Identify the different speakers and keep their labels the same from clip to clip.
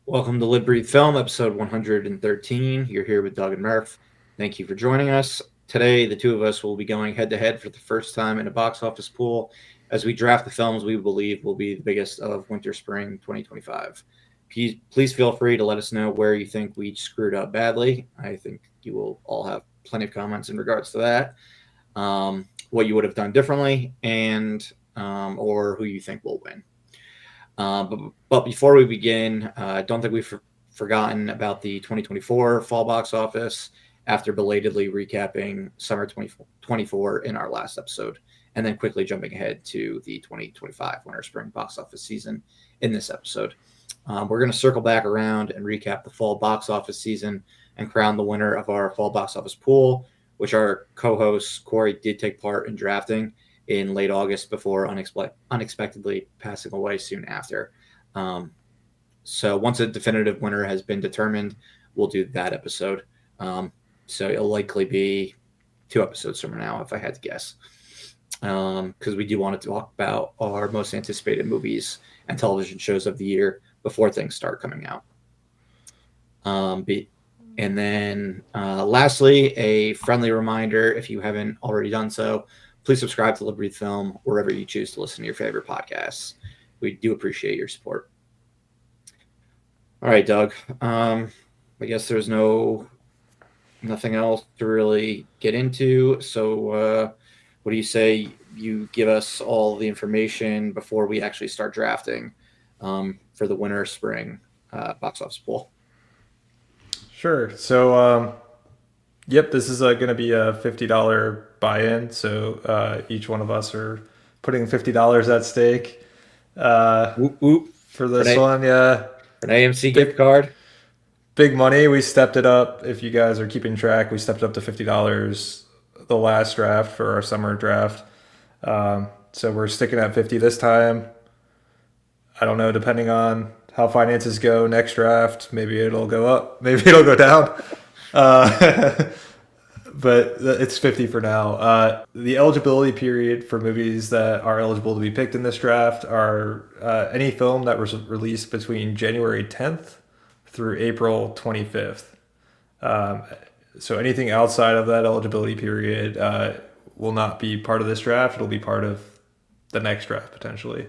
Speaker 1: Welcome to Live Breathe Film, episode 113. You're here with Doug and Murph. Thank you for joining us. Today, the two of us will be going head to head for the first time in a box office pool as we draft the films we believe will be the biggest of winter spring 2025. Please feel free to let us know where you think we screwed up badly. I think you will all have plenty of comments in regards to that, what you would have done differently, and or who you think will win. But before we begin, I don't think we've forgotten about the 2024 fall box office after belatedly recapping summer 2024 in our last episode, and then quickly jumping ahead to the 2025 winter spring box office season in this episode. We're going to circle back around and recap the fall box office season and crown the winner of our fall box office pool, which our co-host Corey did take part in drafting in late August before unexpectedly passing away soon after. So once a definitive winner has been determined, we'll do that episode. So it'll likely be 2 episodes from now, if I had to guess, because we do want to talk about our most anticipated movies and television shows of the year before things start coming out. And then lastly, a friendly reminder, if you haven't already done so, please subscribe to Live Breathe Film wherever you choose to listen to your favorite podcasts. We do appreciate your support. All right, Doug. I guess there's nothing else to really get into. So what do you say you give us all the information before we actually start drafting for the winter spring box office pool?
Speaker 2: Sure. So, yep, this is going to be a $50 buy-in. So each one of us are putting $50 at stake
Speaker 1: Whoop, whoop.
Speaker 2: for this one. Yeah,
Speaker 1: An AMC gift
Speaker 2: big
Speaker 1: card.
Speaker 2: big money. We stepped it up. If you guys are keeping track, we stepped up to $50 the last draft for our summer draft. So we're sticking at 50 this time. I don't know, depending on how finances go next draft, maybe it'll go up, maybe it'll go down. Uh, but it's 50 for now. The eligibility period for movies that are eligible to be picked in this draft are any film that was released between January 10th through April 25th. Um, so anything outside of that eligibility period will not be part of this draft. It'll be part of the next draft potentially.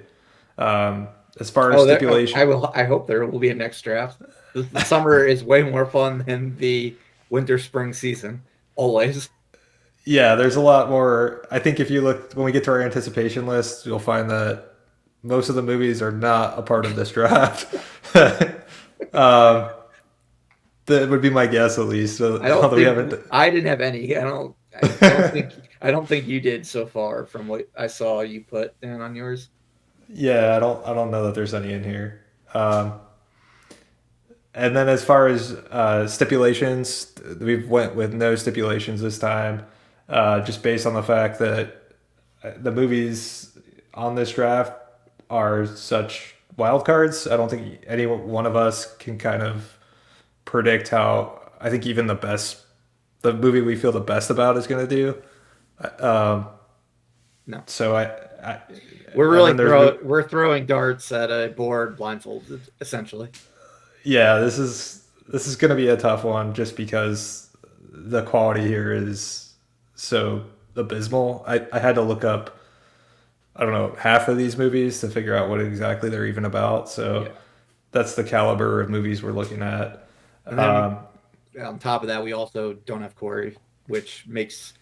Speaker 2: As far as stipulation,
Speaker 1: I hope there will be a next draft. The summer is way more fun than the winter spring season. Always.
Speaker 2: yeah, there's a lot more. I think if you look when we get to our anticipation list, you'll find that most of the movies are not a part of this draft. um, that would be my guess, at least.
Speaker 1: I don't
Speaker 2: Although we
Speaker 1: think
Speaker 2: haven't.
Speaker 1: I didn't have any. I don't think you did so far from what I saw you put down on yours.
Speaker 2: Yeah, I don't know that there's any in here. And then as far as stipulations, we went with no stipulations this time, just based on the fact that the movies on this draft are such wild cards. I don't think any one of us can kind of predict how. I think even the movie we feel the best about is going to do. Um,
Speaker 1: No.
Speaker 2: so I
Speaker 1: We're
Speaker 2: and
Speaker 1: really
Speaker 2: then there's
Speaker 1: we're throwing darts at a board blindfolded, essentially.
Speaker 2: yeah, this is going to be a tough one just because the quality here is so abysmal. I had to look up, I don't know, half of these movies to figure out what exactly they're even about. So
Speaker 1: Yeah.
Speaker 2: that's the caliber of movies we're looking at.
Speaker 1: And then
Speaker 2: Um,
Speaker 1: on top of that, we also don't have Corey, which makes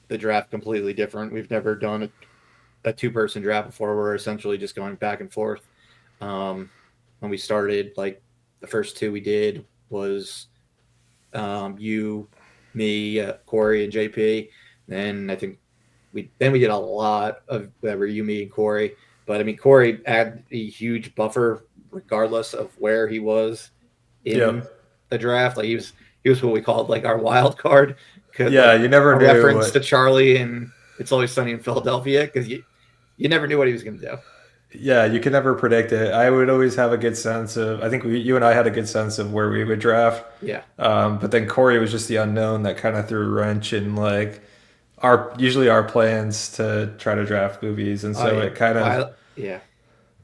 Speaker 1: the draft completely different. We've never done a two-person draft before. We're essentially just going back and forth. When we started, like the first two we did was you, me, Corey, and JP. Then I think we did a lot of that were you, me, and Corey. But I mean, Corey had a huge buffer regardless of where he was
Speaker 2: yeah,
Speaker 1: in the draft. Like he was what we called like our wild card.
Speaker 2: yeah,
Speaker 1: Like
Speaker 2: you never
Speaker 1: a
Speaker 2: knew
Speaker 1: reference to
Speaker 2: what.
Speaker 1: Charlie and It's Always Sunny in Philadelphia because you never knew what he was going to do.
Speaker 2: Yeah, you can never predict it. I would always have a good sense of. I think you and I had a good sense of where we would draft.
Speaker 1: Yeah,
Speaker 2: But then Corey was just the unknown that kind of threw a wrench in like our usually our plans to try to draft movies, and so
Speaker 1: yeah,
Speaker 2: it kind of
Speaker 1: yeah.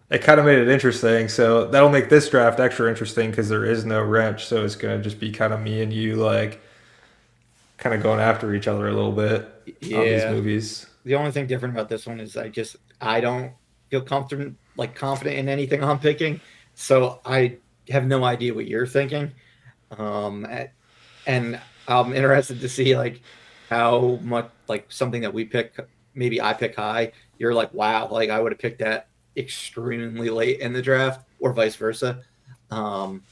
Speaker 2: it kind of made it interesting. So that'll make this draft extra interesting because there is no wrench. So it's gonna just be kind of me and you like kind of going after each other a little bit on these
Speaker 1: Yeah.
Speaker 2: movies.
Speaker 1: The only thing different about this one is I don't feel comfortable like confident in anything I'm picking, so I have no idea what you're thinking. Um, and I'm interested to see like how much like something that we pick, maybe I pick high. You're like, wow, like I would have picked that extremely late in the draft, or vice versa. Um,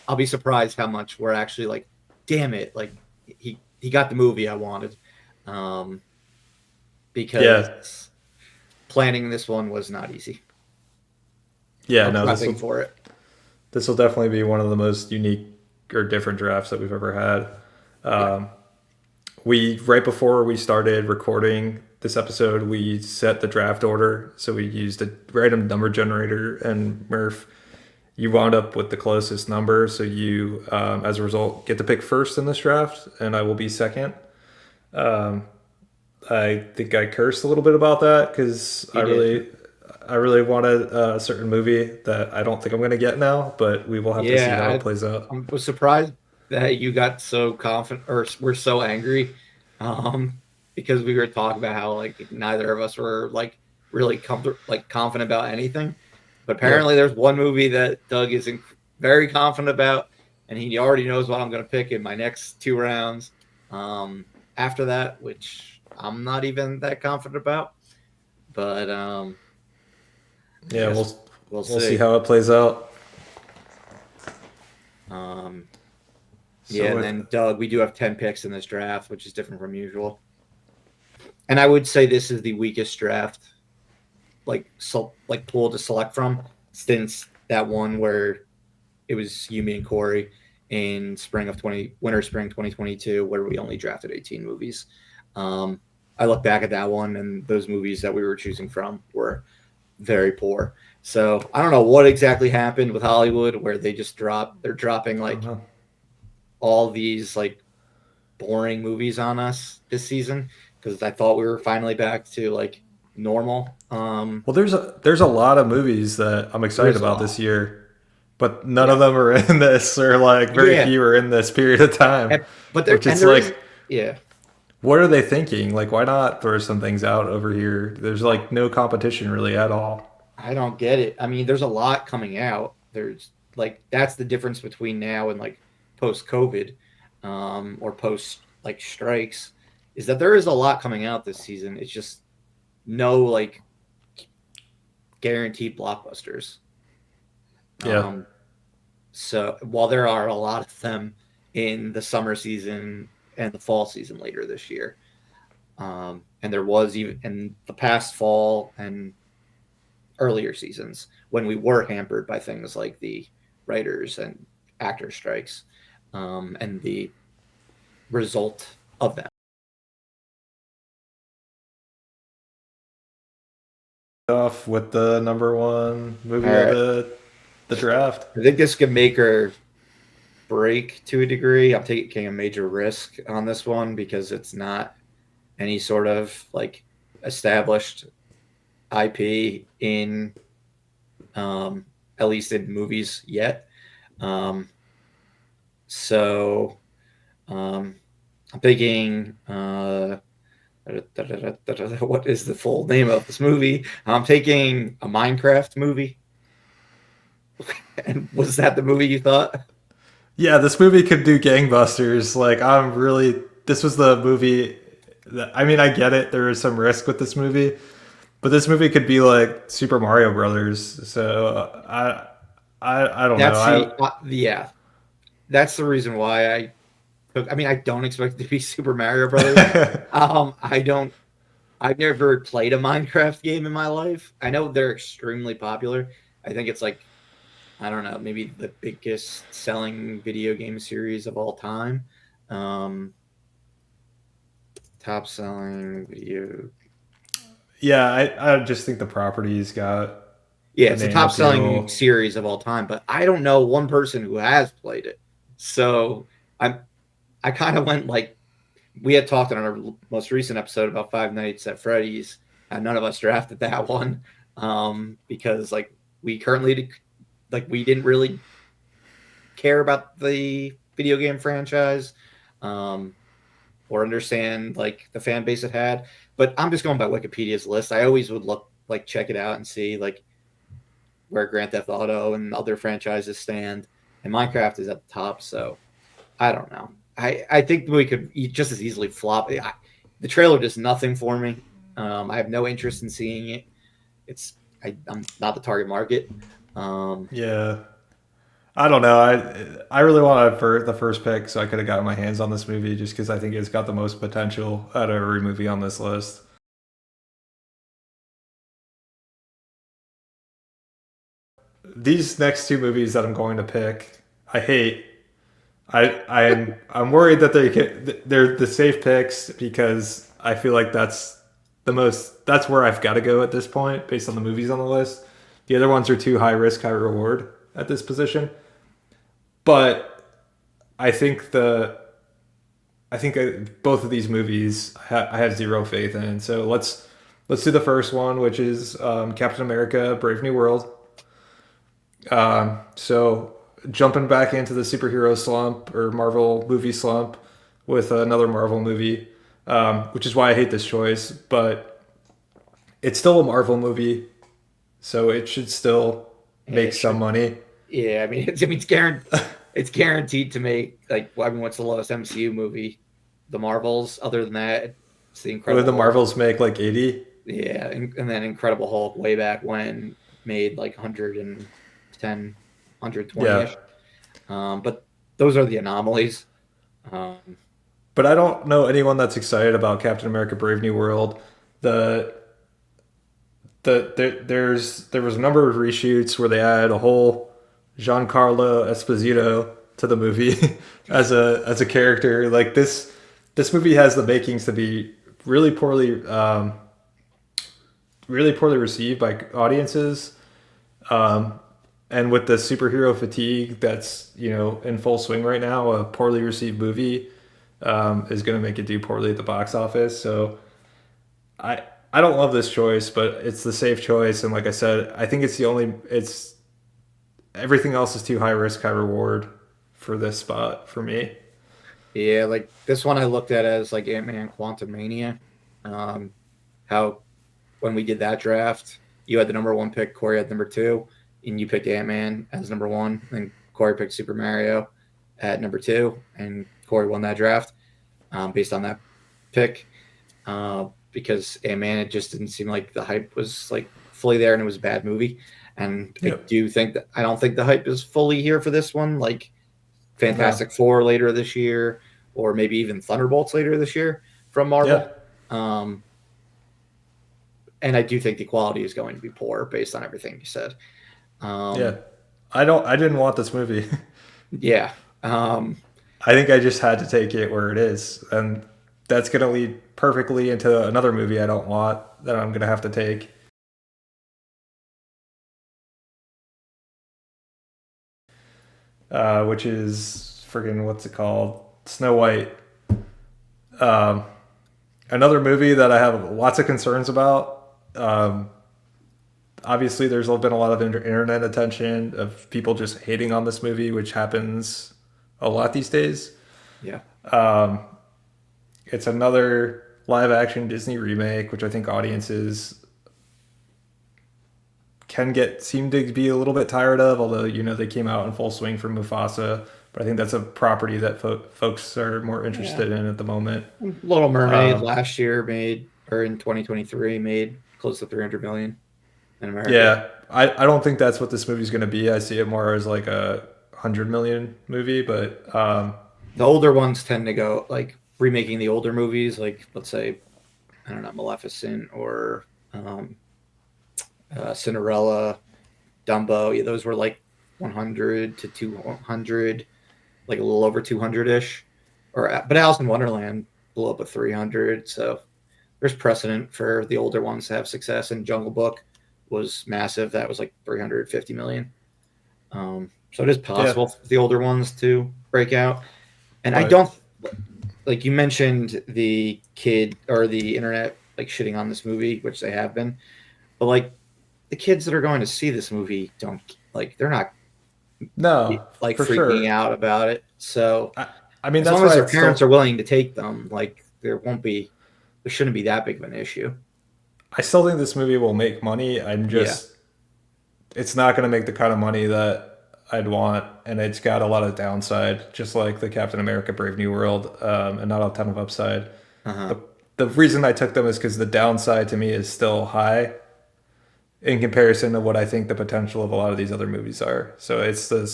Speaker 1: I'll be surprised how much we're actually like, damn it, like he got the movie I wanted, um,
Speaker 2: Yeah,
Speaker 1: because planning this one was not easy,
Speaker 2: yeah.
Speaker 1: or
Speaker 2: No,
Speaker 1: prepping for it.
Speaker 2: this will definitely be one of the most unique or different drafts that we've ever had.
Speaker 1: Yeah,
Speaker 2: We right before we started recording this episode, we set the draft order. So we used a random number generator, and Murph, you wound up with the closest number. So you, as a result, get to pick first in this draft, and I will be second. Um, I think I cursed a little bit about that because
Speaker 1: you did.
Speaker 2: I really wanted a certain movie that I don't think I'm going to get now, but we will have to see how
Speaker 1: Yeah,
Speaker 2: it plays out.
Speaker 1: I was surprised that you got so confident or were so angry, um, because we were talking about how like neither of us were like really comfort like confident about anything. But
Speaker 2: Yeah,
Speaker 1: apparently, there's one movie that Doug is very confident about, and he already knows what I'm going to pick in my next two rounds. Um, After that, which I'm not even that confident about, but I
Speaker 2: yeah,
Speaker 1: guess we'll
Speaker 2: we'll see
Speaker 1: see.
Speaker 2: how it plays out.
Speaker 1: Um, Yeah,
Speaker 2: So
Speaker 1: and
Speaker 2: with
Speaker 1: then Doug, we do have 10 picks in this draft, which is different from usual. And I would say this is the weakest draft, like pool to select from, since that one where it was you, me, and Corey in winter spring 2022, where we only drafted 18 movies. Um, I look back at that one, and those movies that we were choosing from were very poor. So I don't know what exactly happened with Hollywood, where they're dropping
Speaker 2: I don't
Speaker 1: like
Speaker 2: know.
Speaker 1: all these like boring movies on us this season, because I thought we were finally back to like normal.
Speaker 2: Well, there's a lot of movies that I'm
Speaker 1: There
Speaker 2: excited
Speaker 1: is a
Speaker 2: about this
Speaker 1: lot.
Speaker 2: year, but none of
Speaker 1: Yeah.
Speaker 2: them are in this, or like very
Speaker 1: Yeah.
Speaker 2: few are in this period of time.
Speaker 1: But
Speaker 2: Which it's
Speaker 1: there is,
Speaker 2: like,
Speaker 1: yeah,
Speaker 2: what are they thinking? Like, why not throw some things out over here? There's like no competition really at all.
Speaker 1: I don't get it. I mean, there's a lot coming out. There's like, that's the difference between now and like post COVID, or post like strikes, is that there is a lot coming out this season. It's just no like guaranteed blockbusters.
Speaker 2: Yeah,
Speaker 1: Um, So while there are a lot of them in the summer season and the fall season later this year, and there was even in the past fall and earlier seasons when we were hampered by things like the writers and actor strikes, and the result of that.
Speaker 2: off with the number one
Speaker 1: All
Speaker 2: movie of
Speaker 1: right,
Speaker 2: the draft.
Speaker 1: I think this could make or break to a degree. I'm taking a major risk on this one because it's not any sort of like established IP in, um, at least in movies yet. Um, so um, I'm thinking, what is the full name of this movie? I'm taking a Minecraft movie. And was that the movie you thought?
Speaker 2: Yeah, this movie could do gangbusters. Like, I'm really. This was the movie. I mean, I get it. There is some risk with this movie, but this movie could be like Super Mario Brothers. So I don't know.
Speaker 1: That's the yeah. That's the reason why I took. I mean, I don't expect it to be Super Mario Brothers. I don't. I've never played a Minecraft game in my life. I know they're extremely popular. I think it's like, I don't know, maybe the biggest selling video game series of all time. Um, Top selling video.
Speaker 2: Yeah, I just think the property's got
Speaker 1: Yeah,
Speaker 2: the
Speaker 1: it's the
Speaker 2: name
Speaker 1: top selling
Speaker 2: appeal.
Speaker 1: series of all time, but I don't know one person who has played it. So I'm I kind of went like, we had talked on our most recent episode about Five Nights at Freddy's, and none of us drafted that one. because like we currently like we didn't really care about the video game franchise, um, or understand like the fan base it had. But I'm just going by Wikipedia's list. I always would look like check it out and see like where Grand Theft Auto and other franchises stand, and Minecraft is at the top. So I don't know. I think we could just as easily flop. The trailer does nothing for me. I have no interest in seeing it. It's I'm not the target market. Um,
Speaker 2: Yeah. I don't know. I really wanted for the first pick, so I could have gotten my hands on this movie just because I think it's got the most potential out of every movie on this list. These next two movies that I'm going to pick, I hate. I'm worried that they're the safe picks because I feel like that's where I've got to go at this point based on the movies on the list. The other ones are too high risk, high reward at this position. But I think both of these movies I have zero faith in. So let's do the first one, which is Captain America: Brave New World. So jumping back into the superhero slump or Marvel movie slump with another Marvel movie, which is why I hate this choice. But it's still a Marvel movie, so it should still make
Speaker 1: it
Speaker 2: some
Speaker 1: should,
Speaker 2: money.
Speaker 1: yeah. It's guaranteed to make like. I mean, what's the lowest MCU movie? The Marvels. Other than that, it's the
Speaker 2: Would
Speaker 1: Incredible
Speaker 2: the
Speaker 1: Hulk.
Speaker 2: Marvels make like 80?
Speaker 1: Yeah, and then Incredible Hulk way back when made like 110,
Speaker 2: Yeah,
Speaker 1: ish. But those are the anomalies. Um,
Speaker 2: but I don't know anyone that's excited about Captain America: Brave New World. The there was a number of reshoots where they added a whole Giancarlo Esposito to the movie as a character. Like this movie has the makings to be really poorly received by audiences. Um, and with the superhero fatigue that's in full swing right now, a poorly received movie is going to make it do poorly at the box office. So I I don't love this choice, but it's the safe choice. And like I said, I think it's everything else is too high risk, high reward for this spot for me.
Speaker 1: yeah, like this one I looked at as like Ant-Man Quantumania. Um, how when we did that draft, you had the number one pick, Corey had number two, and you picked Ant-Man as number one, and Corey picked Super Mario at number two, and Corey won that draft based on that pick. Because Ant-Man, it just didn't seem like the hype was like fully there, and it was a bad movie. And
Speaker 2: Yep.
Speaker 1: I don't think the hype is fully here for this one. Like
Speaker 2: No.
Speaker 1: Fantastic Four later this year, or maybe even Thunderbolts later this year from
Speaker 2: Yeah.
Speaker 1: Marvel. Um, and I do think the quality is going to be poor based on everything you said.
Speaker 2: Yeah.
Speaker 1: Um,
Speaker 2: I didn't want this movie.
Speaker 1: yeah. Um,
Speaker 2: I think I just had to take it where it is, and that's gonna lead perfectly into another movie I don't want that I'm gonna have to take, which is friggin' what's it called? Snow White. Um, Another movie that I have lots of concerns about. Obviously, there's been a lot of internet attention of people just hating on this movie, which happens a lot these days.
Speaker 1: yeah.
Speaker 2: Um, it's another live action Disney remake, which I think audiences can get seem to be a little bit tired of. Although they came out in full swing for Mufasa, but I think that's a property that folks are more
Speaker 1: Yeah.
Speaker 2: interested in at the moment.
Speaker 1: Little Mermaid
Speaker 2: Um,
Speaker 1: last year made, or in 2023, made close to 300 million in America.
Speaker 2: yeah, I don't think that's what this movie's going to be. I see it more as like a 100 million movie, but
Speaker 1: The older ones tend to go like remaking the older movies, like let's say I don't know, Maleficent or um, Cinderella, Dumbo. Yeah, those were like 100 to 200, like a little over 200 ish. Or but Alice in Wonderland blew up at 300. So there's precedent for the older ones to have success. And Jungle Book was massive. That was like 350 million. So it is
Speaker 2: yeah,
Speaker 1: possible for the older ones to break out. And I
Speaker 2: but
Speaker 1: don't like you mentioned the kid or the internet like shitting on this movie, which they have been. But like the kids that are going to see this movie don't like. They're not
Speaker 2: No,
Speaker 1: like
Speaker 2: for
Speaker 1: freaking
Speaker 2: sure.
Speaker 1: out about it. So
Speaker 2: I, I mean,
Speaker 1: as
Speaker 2: that's
Speaker 1: long as
Speaker 2: why
Speaker 1: their
Speaker 2: it's
Speaker 1: parents are
Speaker 2: still.
Speaker 1: willing to take them, like there shouldn't be that big of an issue.
Speaker 2: I still think this movie will make money. I'm
Speaker 1: Yeah.
Speaker 2: just, it's not going to make the kind of money that I'd want, and it's got a lot of downside, just like the Captain America: Brave New World, and not a ton of upside.
Speaker 1: Uh huh.
Speaker 2: The the reason I took them is because the downside to me is still high in comparison to what I think the potential of a lot of these other movies are. So it's the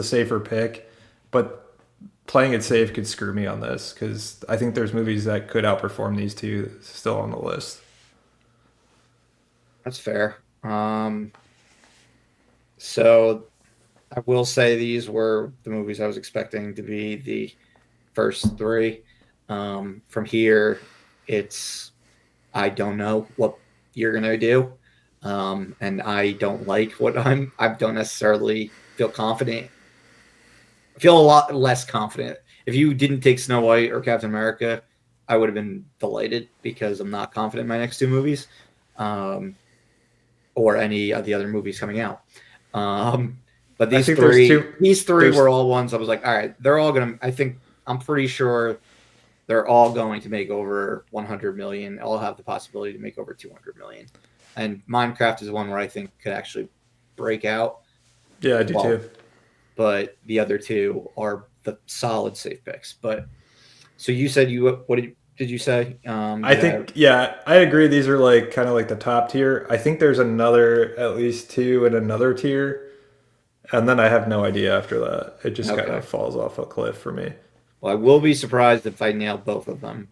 Speaker 2: safer pick, but playing it safe could screw me on this because I think there's movies that could outperform these two still on the list.
Speaker 1: That's fair. So I will say these were the movies I was expecting to be the first three. From here, it's I don't know what you're gonna do, and I don't like what I don't necessarily feel confident. I feel a lot less confident. If you didn't take Snow White or Captain America, I would have been delighted because I'm not confident in my next two movies, um, or any of the other movies coming out. Um, but
Speaker 2: I think there's two.
Speaker 1: these three
Speaker 2: There's
Speaker 1: were all ones I was like, all right, they're all gonna. I'm pretty sure they're all going to make over 100 million. All have the possibility to make over 200 million. And Minecraft is one where I think could actually break out.
Speaker 2: Yeah, I do
Speaker 1: Well,
Speaker 2: too.
Speaker 1: but the other two are the solid safe picks. But so you said you what did you say?
Speaker 2: I
Speaker 1: You have
Speaker 2: think yeah, I agree. These are like kind of like the top tier. I think there's another at least two in another tier, and then I have no idea after that. It just kind
Speaker 1: okay.
Speaker 2: of falls off a cliff for me.
Speaker 1: Well, I will be surprised if I nail both of them,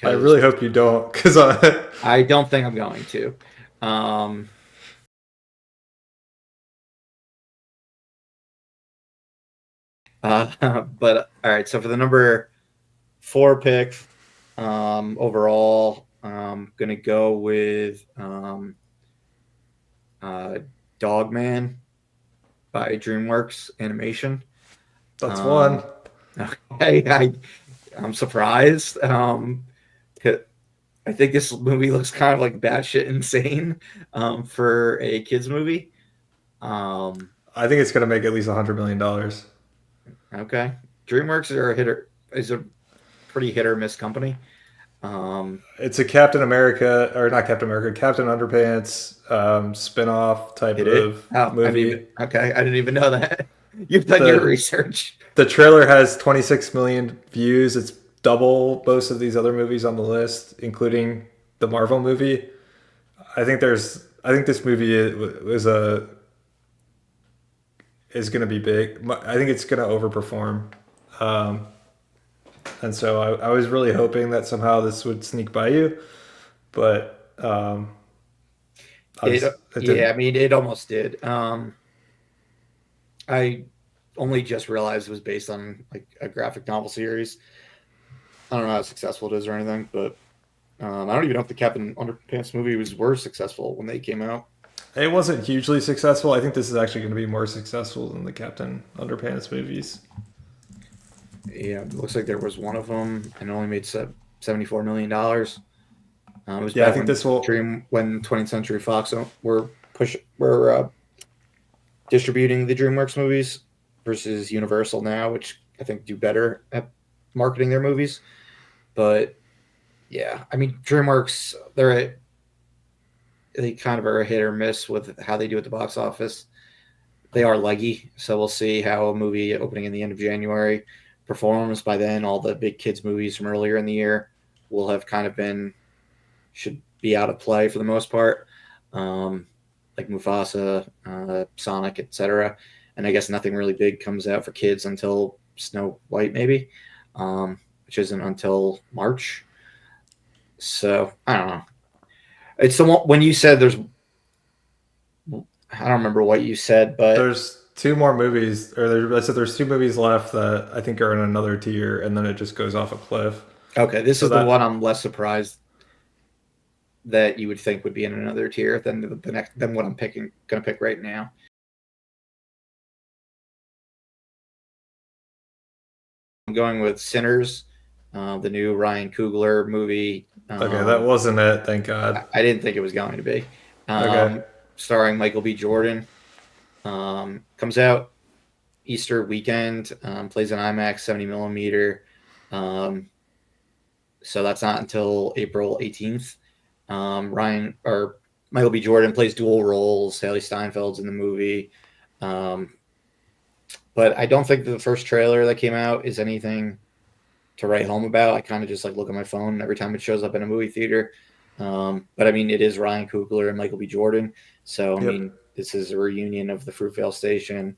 Speaker 2: I
Speaker 1: because
Speaker 2: really hope you don't, because I.
Speaker 1: I don't think I'm going to. Um, but all right. So for the number four pick, overall, gonna go with uh, Dogman by DreamWorks Animation.
Speaker 2: That's one.
Speaker 1: Um, okay, I'm surprised. 'Cause I think this movie looks kind of like batshit insane for a kids movie. Um,
Speaker 2: I think it's gonna make at least $100 million.
Speaker 1: okay, DreamWorks are a hitter is a pretty hit or miss company. Um,
Speaker 2: It's a Captain America or not Captain America, Captain Underpants spin-off type
Speaker 1: did it?
Speaker 2: of
Speaker 1: Oh, I didn't even.
Speaker 2: movie.
Speaker 1: Okay, I didn't even know that. You've done your
Speaker 2: the
Speaker 1: research.
Speaker 2: The trailer has 26 million views. It's double most of these other movies on the list, including the Marvel movie. I think this movie is going to be big. I think it's going to overperform. Um, and so I was really hoping that somehow this would sneak by you, but
Speaker 1: It
Speaker 2: obviously it
Speaker 1: yeah, I
Speaker 2: didn't.
Speaker 1: mean it almost did. I only just realized it was based on like a graphic novel series. I don't know how successful it is or anything, but I don't even know if the Captain Underpants movies were successful when they came out.
Speaker 2: It wasn't hugely successful. I think this is actually going to be more successful than the Captain Underpants movies.
Speaker 1: Yeah, it looks like there was one of them and it only made $74 million. It was
Speaker 2: Yeah, I
Speaker 1: back
Speaker 2: think this will.
Speaker 1: when 20th Century Fox were distributing the DreamWorks movies versus Universal now, which I think do better at marketing their movies. But yeah, I mean DreamWorks they kind of are a hit or miss with how they do at the box office. They are leggy, so we'll see how a movie opening in the end of January performs. By then, all the big kids movies from earlier in the year will have kind of been should be out of play for the most part, like Mufasa, Sonic, etc. And I guess nothing really big comes out for kids until Snow White, maybe, which isn't until March. So I don't know. It's the one when you said there's. I don't remember what you said, but
Speaker 2: There's two more movies, or I said there's two movies left that I think are in another tier, and then it just goes off a cliff.
Speaker 1: okay, this
Speaker 2: So
Speaker 1: is the one
Speaker 2: that
Speaker 1: I'm less surprised that you would think would be in another tier than the next than what I'm gonna pick right now. I'm going with Sinners, the new Ryan Coogler movie.
Speaker 2: okay, that wasn't it. Thank God.
Speaker 1: I didn't think it was going to be.
Speaker 2: Okay.
Speaker 1: um, starring Michael B. Jordan. Comes out Easter weekend. Plays an IMAX 70 millimeter. Um, so that's not until April 18th. Ryan or Michael B. Jordan plays dual roles. Haley Steinfeld's in the movie. Um, but I don't think the first trailer that came out is anything to write home about. I kind of just like look at my phone every time it shows up in a movie theater. But I mean, it is Ryan Coogler and Michael B. Jordan. So, I
Speaker 2: Yep.
Speaker 1: mean, this is a reunion of the Fruitvale Station,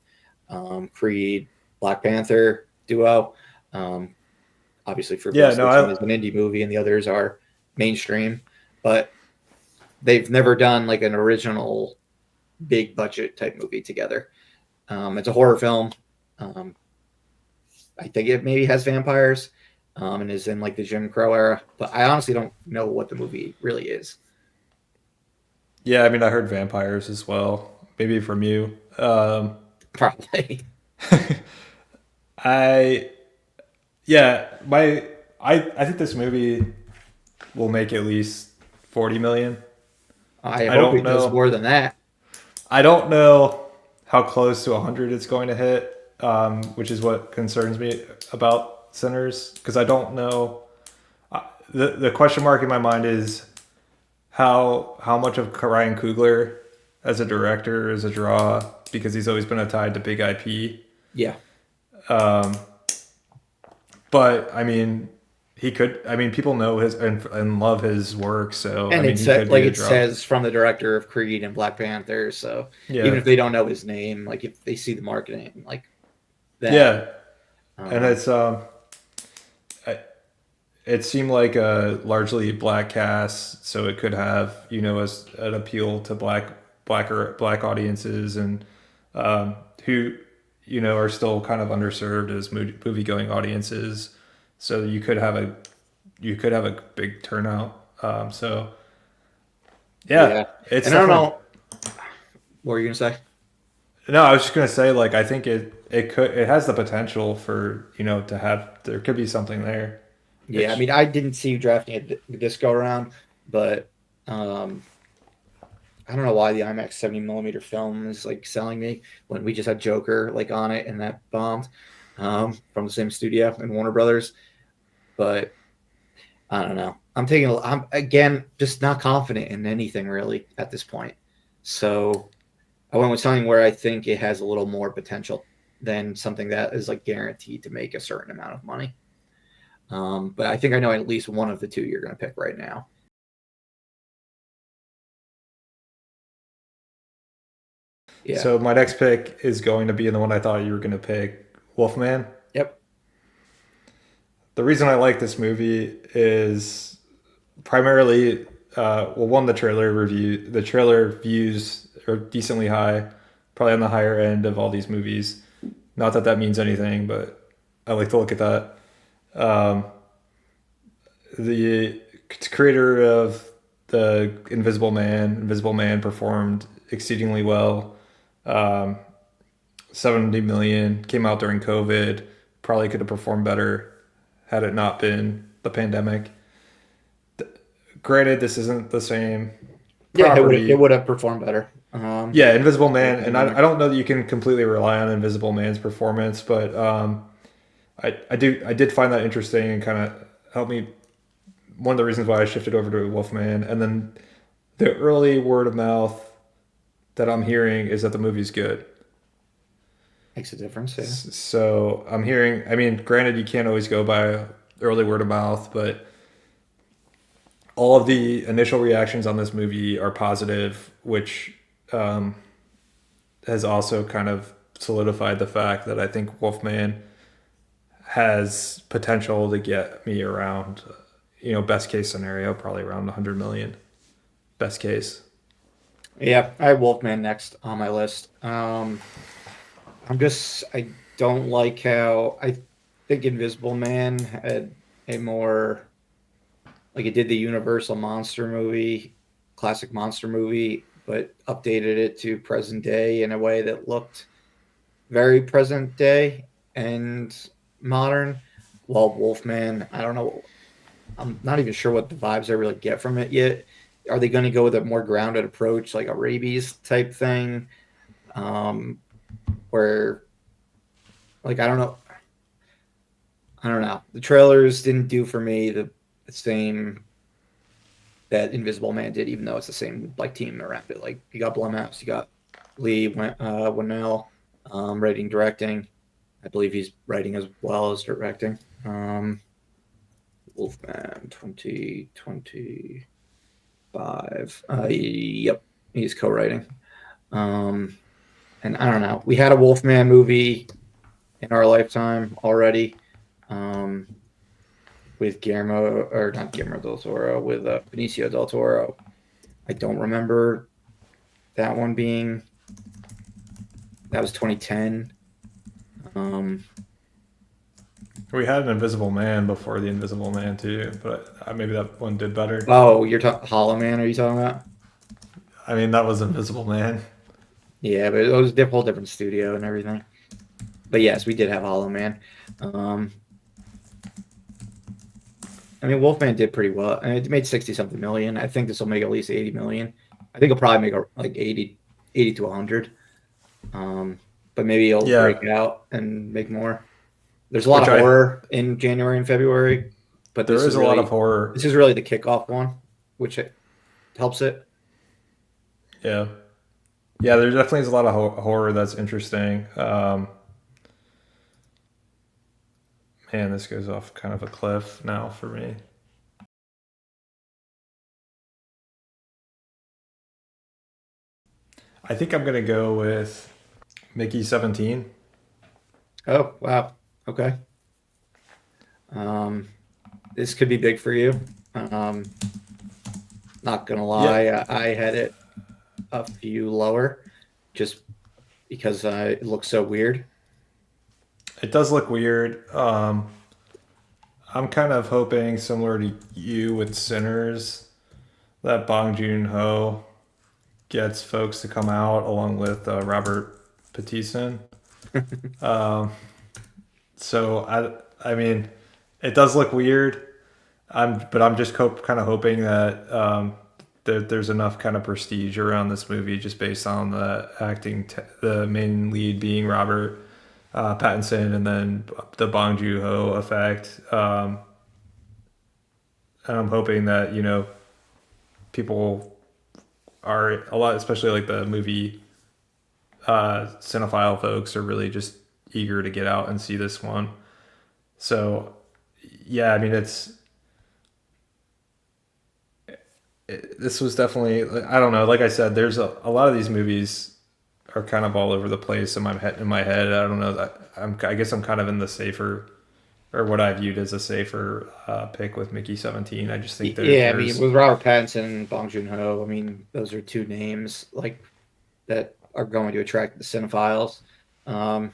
Speaker 1: Creed, Black Panther duo. Um, Obviously, Fruitvale
Speaker 2: Yeah. No.
Speaker 1: Station is an indie movie and the others are mainstream, but they've never done like an original big budget type movie together. It's a horror film. Um, I think it maybe has vampires, and is in like the Jim Crow era, but I honestly don't know what the movie really is.
Speaker 2: Yeah. I mean, I heard vampires as well. Maybe from you.
Speaker 1: Probably.
Speaker 2: I yeah. I think this movie will make at least 40 million.
Speaker 1: I
Speaker 2: I
Speaker 1: hope
Speaker 2: don't
Speaker 1: it does
Speaker 2: know.
Speaker 1: more than that.
Speaker 2: I don't know how close to 100 it's going to hit, which is what concerns me about Sinners, because I don't know. The question mark in my mind is how much of Ryan Coogler as a director is a draw, because he's always been tied to big IP.
Speaker 1: Yeah,
Speaker 2: But I mean, he could. I mean, people know his and love his work, so I
Speaker 1: and
Speaker 2: mean,
Speaker 1: it's
Speaker 2: he could
Speaker 1: like
Speaker 2: be a
Speaker 1: it
Speaker 2: draw.
Speaker 1: says from the director of Creed and Black Panther. So even
Speaker 2: Yeah,
Speaker 1: if they don't know his name, like if they see the marketing, like that.
Speaker 2: yeah, and
Speaker 1: Um,
Speaker 2: it's it seemed like a largely black cast, so it could have as an appeal to black audiences and who are still kind of underserved as movie going audiences. So you could have a big turnout. So yeah,
Speaker 1: yeah,
Speaker 2: it's
Speaker 1: and I don't
Speaker 2: definitely.
Speaker 1: know what were you gonna say.
Speaker 2: No, I was just gonna say, like, I think it has the potential for to have, there could be something there.
Speaker 1: Yeah, I
Speaker 2: It's
Speaker 1: mean, I didn't see you drafting it this go around, but um, I don't know why the IMAX 70 millimeter film is like selling me when we just had Joker like on it and that bombed from the same studio in Warner Brothers. But I don't know. I'm again just not confident in anything really at this point. So I went with something where I think it has a little more potential than something that is like guaranteed to make a certain amount of money. But I think I know at least one of the two you're going to pick right now. Yeah.
Speaker 2: So my next pick is going to be in the one I thought you were going to pick, Wolfman.
Speaker 1: Yep.
Speaker 2: The reason I like this movie is primarily, well, one, the trailer views are decently high, probably on the higher end of all these movies. Not that that means anything, but I like to look at that. Um, the creator of the Invisible Man performed exceedingly well. Um, 70 million came out during COVID. Probably could have performed better had it not been the pandemic. Granted, this isn't the same
Speaker 1: Yeah, it
Speaker 2: property.
Speaker 1: would have performed better.
Speaker 2: Yeah, Invisible
Speaker 1: In the
Speaker 2: Man, and I
Speaker 1: pandemic.
Speaker 2: don't know that you can completely rely on Invisible Man's performance, but I did find that interesting and kind of helped me. One of the reasons why I shifted over to Wolfman, and then the early word of mouth that I'm hearing is that the movie's good.
Speaker 1: Makes a difference. Yeah.
Speaker 2: So I'm hearing. I mean, granted, you can't always go by early word of mouth, but all of the initial reactions on this movie are positive, which um, has also kind of solidified the fact that I think Wolfman has potential to get me around, best case scenario, probably around 100 million. Best case.
Speaker 1: Yeah, I have Wolfman next on my list. I don't like how I think Invisible Man had a more like it did the Universal monster movie, classic monster movie, but updated it to present day in a way that looked very present day and modern. While Wolfman, I don't know, I'm not even sure what the vibes I really get from it yet. are they going to go with a more grounded approach, like a rabies type thing, where like I don't know. The trailers didn't do for me the same that Invisible Man did, even though it's the same like team around it. Like you got Blumhouse, you got Lee Winnell, writing, directing. I believe he's writing as well as directing. Wolfman 2025. Yep, he's co-writing. Um, and I don't know. We had a Wolfman movie in our lifetime already, um, with Guillermo, or not Guillermo del Toro, with Benicio del Toro. I don't remember that one being. That was 2010. Um,
Speaker 2: We had an Invisible Man before the Invisible Man too, but maybe that one did better.
Speaker 1: oh, you're talking Hollow Man? Are you talking about?
Speaker 2: I mean, that was Invisible Man.
Speaker 1: Yeah, but it was a whole different studio and everything. But yes, we did have Hollow Man. Um, I mean, Wolfman did pretty well. I mean, it made 60 something million. I think this will make at least 80 million. I think it'll probably make like 80 to 100. But maybe it'll
Speaker 2: Yeah,
Speaker 1: break out and make more. There's a lot
Speaker 2: which
Speaker 1: of
Speaker 2: I
Speaker 1: horror in January and February, but
Speaker 2: there is a lot of horror.
Speaker 1: this is really the kickoff one, which it helps it.
Speaker 2: Yeah, yeah. There definitely is a lot of horror that's interesting. Man, this goes off kind of a cliff now for me. I think I'm gonna go with Mickey 17.
Speaker 1: Oh, wow. Okay. Um, this could be big for you. Um, not gonna
Speaker 2: Yeah,
Speaker 1: lie, I had it a few lower just because it looks so weird.
Speaker 2: it does look weird. I'm kind of hoping, similar to you with Sinners, that Bong Joon Ho gets folks to come out along with Robert Pattinson. Um, so I mean, it does look weird. But I'm just kind of hoping that there's enough kind of prestige around this movie just based on the acting, the main lead being Robert Pattinson, and then the Bong Joon Ho effect. And I'm hoping that people are a lot, especially like the movie cinephile folks, are really just eager to get out and see this one. So yeah, I mean this was definitely, I don't know, like I said, there's a lot of these movies are kind of all over the place in my head. I don't know that I guess I'm kind of in the safer, or what I viewed as a safer pick with Mickey 17. I just think
Speaker 1: Yeah, I mean,
Speaker 2: there's
Speaker 1: with Robert Pattinson and Bong Joon Ho, I mean, those are two names like that are going to attract the cinephiles. Um,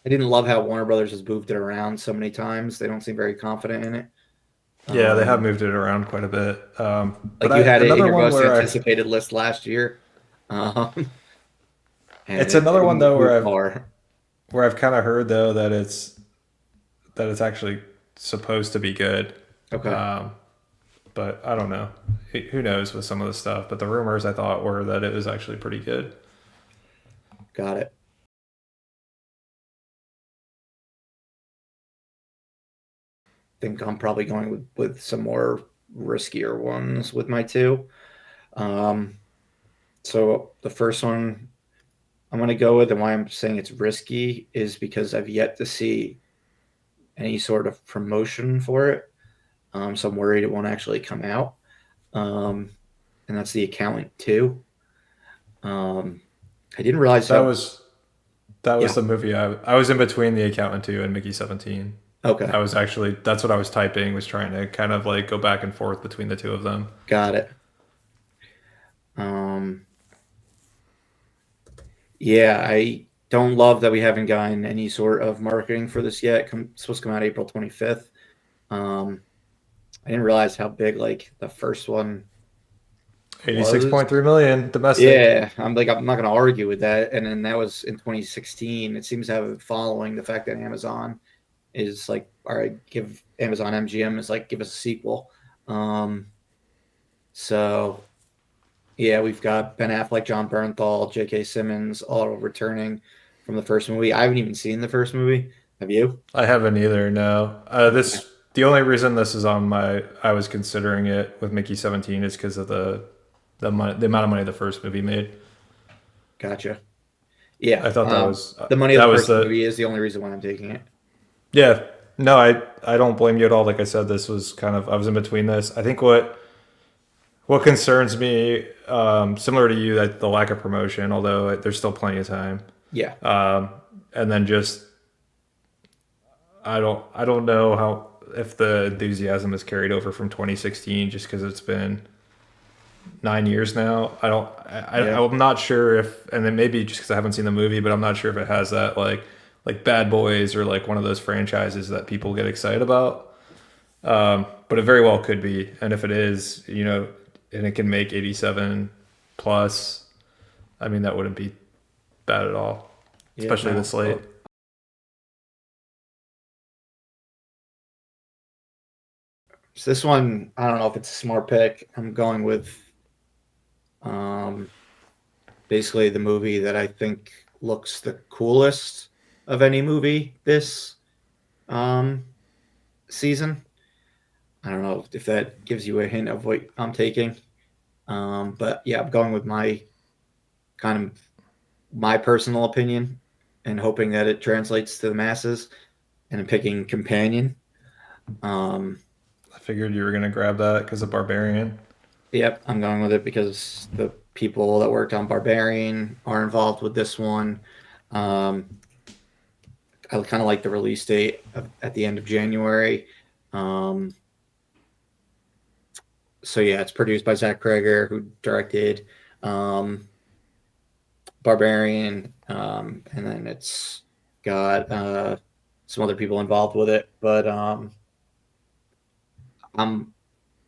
Speaker 1: I didn't love how Warner Brothers has moved it around so many times. They don't seem very confident in it.
Speaker 2: yeah, they have
Speaker 1: Um,
Speaker 2: moved it around quite a bit. But
Speaker 1: like you had it in
Speaker 2: another
Speaker 1: your
Speaker 2: one
Speaker 1: most
Speaker 2: where I
Speaker 1: anticipated list last year, um, and
Speaker 2: it's another one
Speaker 1: it
Speaker 2: though
Speaker 1: moved far.
Speaker 2: where I've kind of heard though that it's actually supposed to be good.
Speaker 1: Okay,
Speaker 2: Um, but I don't know. Who knows with some of the stuff? But the rumors I thought were that it was actually pretty good.
Speaker 1: got it. Think I'm probably going with some more riskier ones with my two. Um, so the first one I'm going to go with, and why I'm saying it's risky, is because I've yet to see any sort of promotion for it. So I'm worried it won't actually come out. Um, and that's The Accountant 2. Um, I didn't realize
Speaker 2: That
Speaker 1: how.
Speaker 2: was that was
Speaker 1: Yeah.
Speaker 2: the movie I was in between The Accountant 2 and Mickey 17.
Speaker 1: Okay.
Speaker 2: I was actually that's what I was typing, was trying to kind of like go back and forth between the two of them.
Speaker 1: Got it. Um, yeah, I don't love that we haven't gotten any sort of marketing for this yet. It's supposed to come out April 25th. Um, I didn't realize how big like the first one was.
Speaker 2: 86.3 million domestic.
Speaker 1: Yeah, I'm not gonna argue with that. And then that was in 2016. It seems to have a following. The fact that Amazon is like, all right, give Amazon MGM is like, give us a sequel. Um, So yeah, we've got Ben Affleck, John Bernthal, J.K. Simmons all returning from the first movie. I haven't even seen the first movie. Have you?
Speaker 2: I haven't either. No,
Speaker 1: Okay,
Speaker 2: this the only reason this is on my I was considering it with Mickey 17 is because of the amount of money the first movie made.
Speaker 1: gotcha. Yeah,
Speaker 2: I thought that was
Speaker 1: the money of
Speaker 2: that
Speaker 1: the
Speaker 2: was
Speaker 1: first
Speaker 2: the
Speaker 1: movie is the only reason why I'm taking it.
Speaker 2: yeah. No, I don't blame you at all. Like I said, this was kind of I was in between this. I think what concerns me, similar to you, that the lack of promotion, although there's still plenty of time,
Speaker 1: Yeah,
Speaker 2: um, and then just I don't know how if the enthusiasm is carried over from 2016 just because it's been 9 years now. I don't.
Speaker 1: yeah,
Speaker 2: I'm not sure if, and then maybe just because I haven't seen the movie, but I'm not sure if it has that like Bad Boys or like one of those franchises that people get excited about. But it very well could be, and if it is, and it can make 87 plus, I mean that wouldn't be bad at all,
Speaker 1: yeah.
Speaker 2: especially
Speaker 1: No,
Speaker 2: this late.
Speaker 1: so this one, I don't know if it's a smart pick. I'm going with um, basically the movie that I think looks the coolest of any movie this um, season. I don't know if that gives you a hint of what I'm taking. But yeah, I'm going with my kind of my personal opinion and hoping that it translates to the masses. And I'm picking Companion. Um,
Speaker 2: I figured you were gonna grab that because of Barbarian.
Speaker 1: yep, I'm going with it because the people that worked on Barbarian are involved with this one. Um, I kind of like the release date at the end of January. Um, so yeah, it's produced by Zach Kreger, who directed um, Barbarian, and then it's got some other people involved with it. But I'm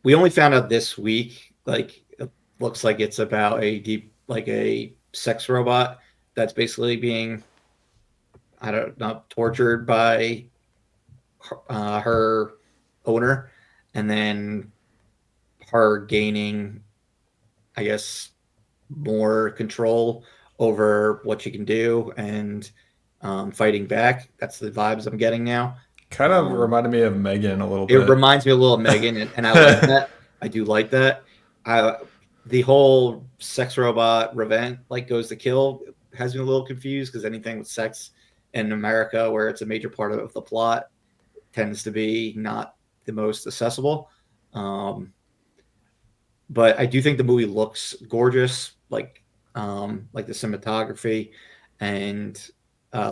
Speaker 1: we only found out this week. Like, it looks like it's about a deep, like a sex robot that's basically being, I don't know, tortured by her owner, and then her gaining, I guess, more control over what she can do and fighting back. That's the vibes I'm getting now.
Speaker 2: Kind of
Speaker 1: Um,
Speaker 2: reminded me of Megan a little
Speaker 1: it
Speaker 2: bit.
Speaker 1: reminds me a little of Megan, and I like that. I do like that. I, the whole sex robot revenge like goes to kill has me a little confused because anything with sex in America where it's a major part of the plot tends to be not the most accessible. Um, but I do think the movie looks gorgeous, like the cinematography, and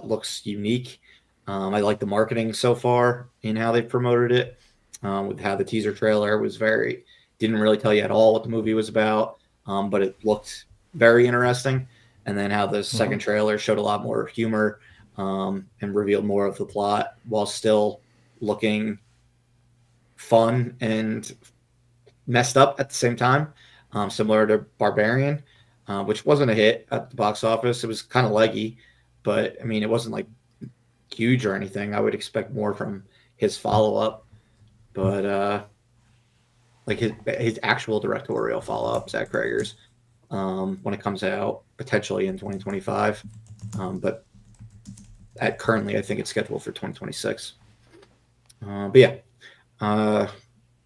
Speaker 1: looks unique. I like the marketing so far in how they've promoted it. With how the teaser trailer was very didn't really tell you at all what the movie was about, but it looked very interesting. And then how the second
Speaker 2: Mhm.
Speaker 1: trailer showed a lot more humor and revealed more of the plot while still looking fun and messed up at the same time, similar to Barbarian, which wasn't a hit at the box office. It was kind of leggy, but I mean, it wasn't like huge or anything. I would expect more from his follow up, but like his actual directorial follow up, Zach Krager's, when it comes out potentially in 2025. But at currently, I think it's scheduled for 2026. But yeah, uh,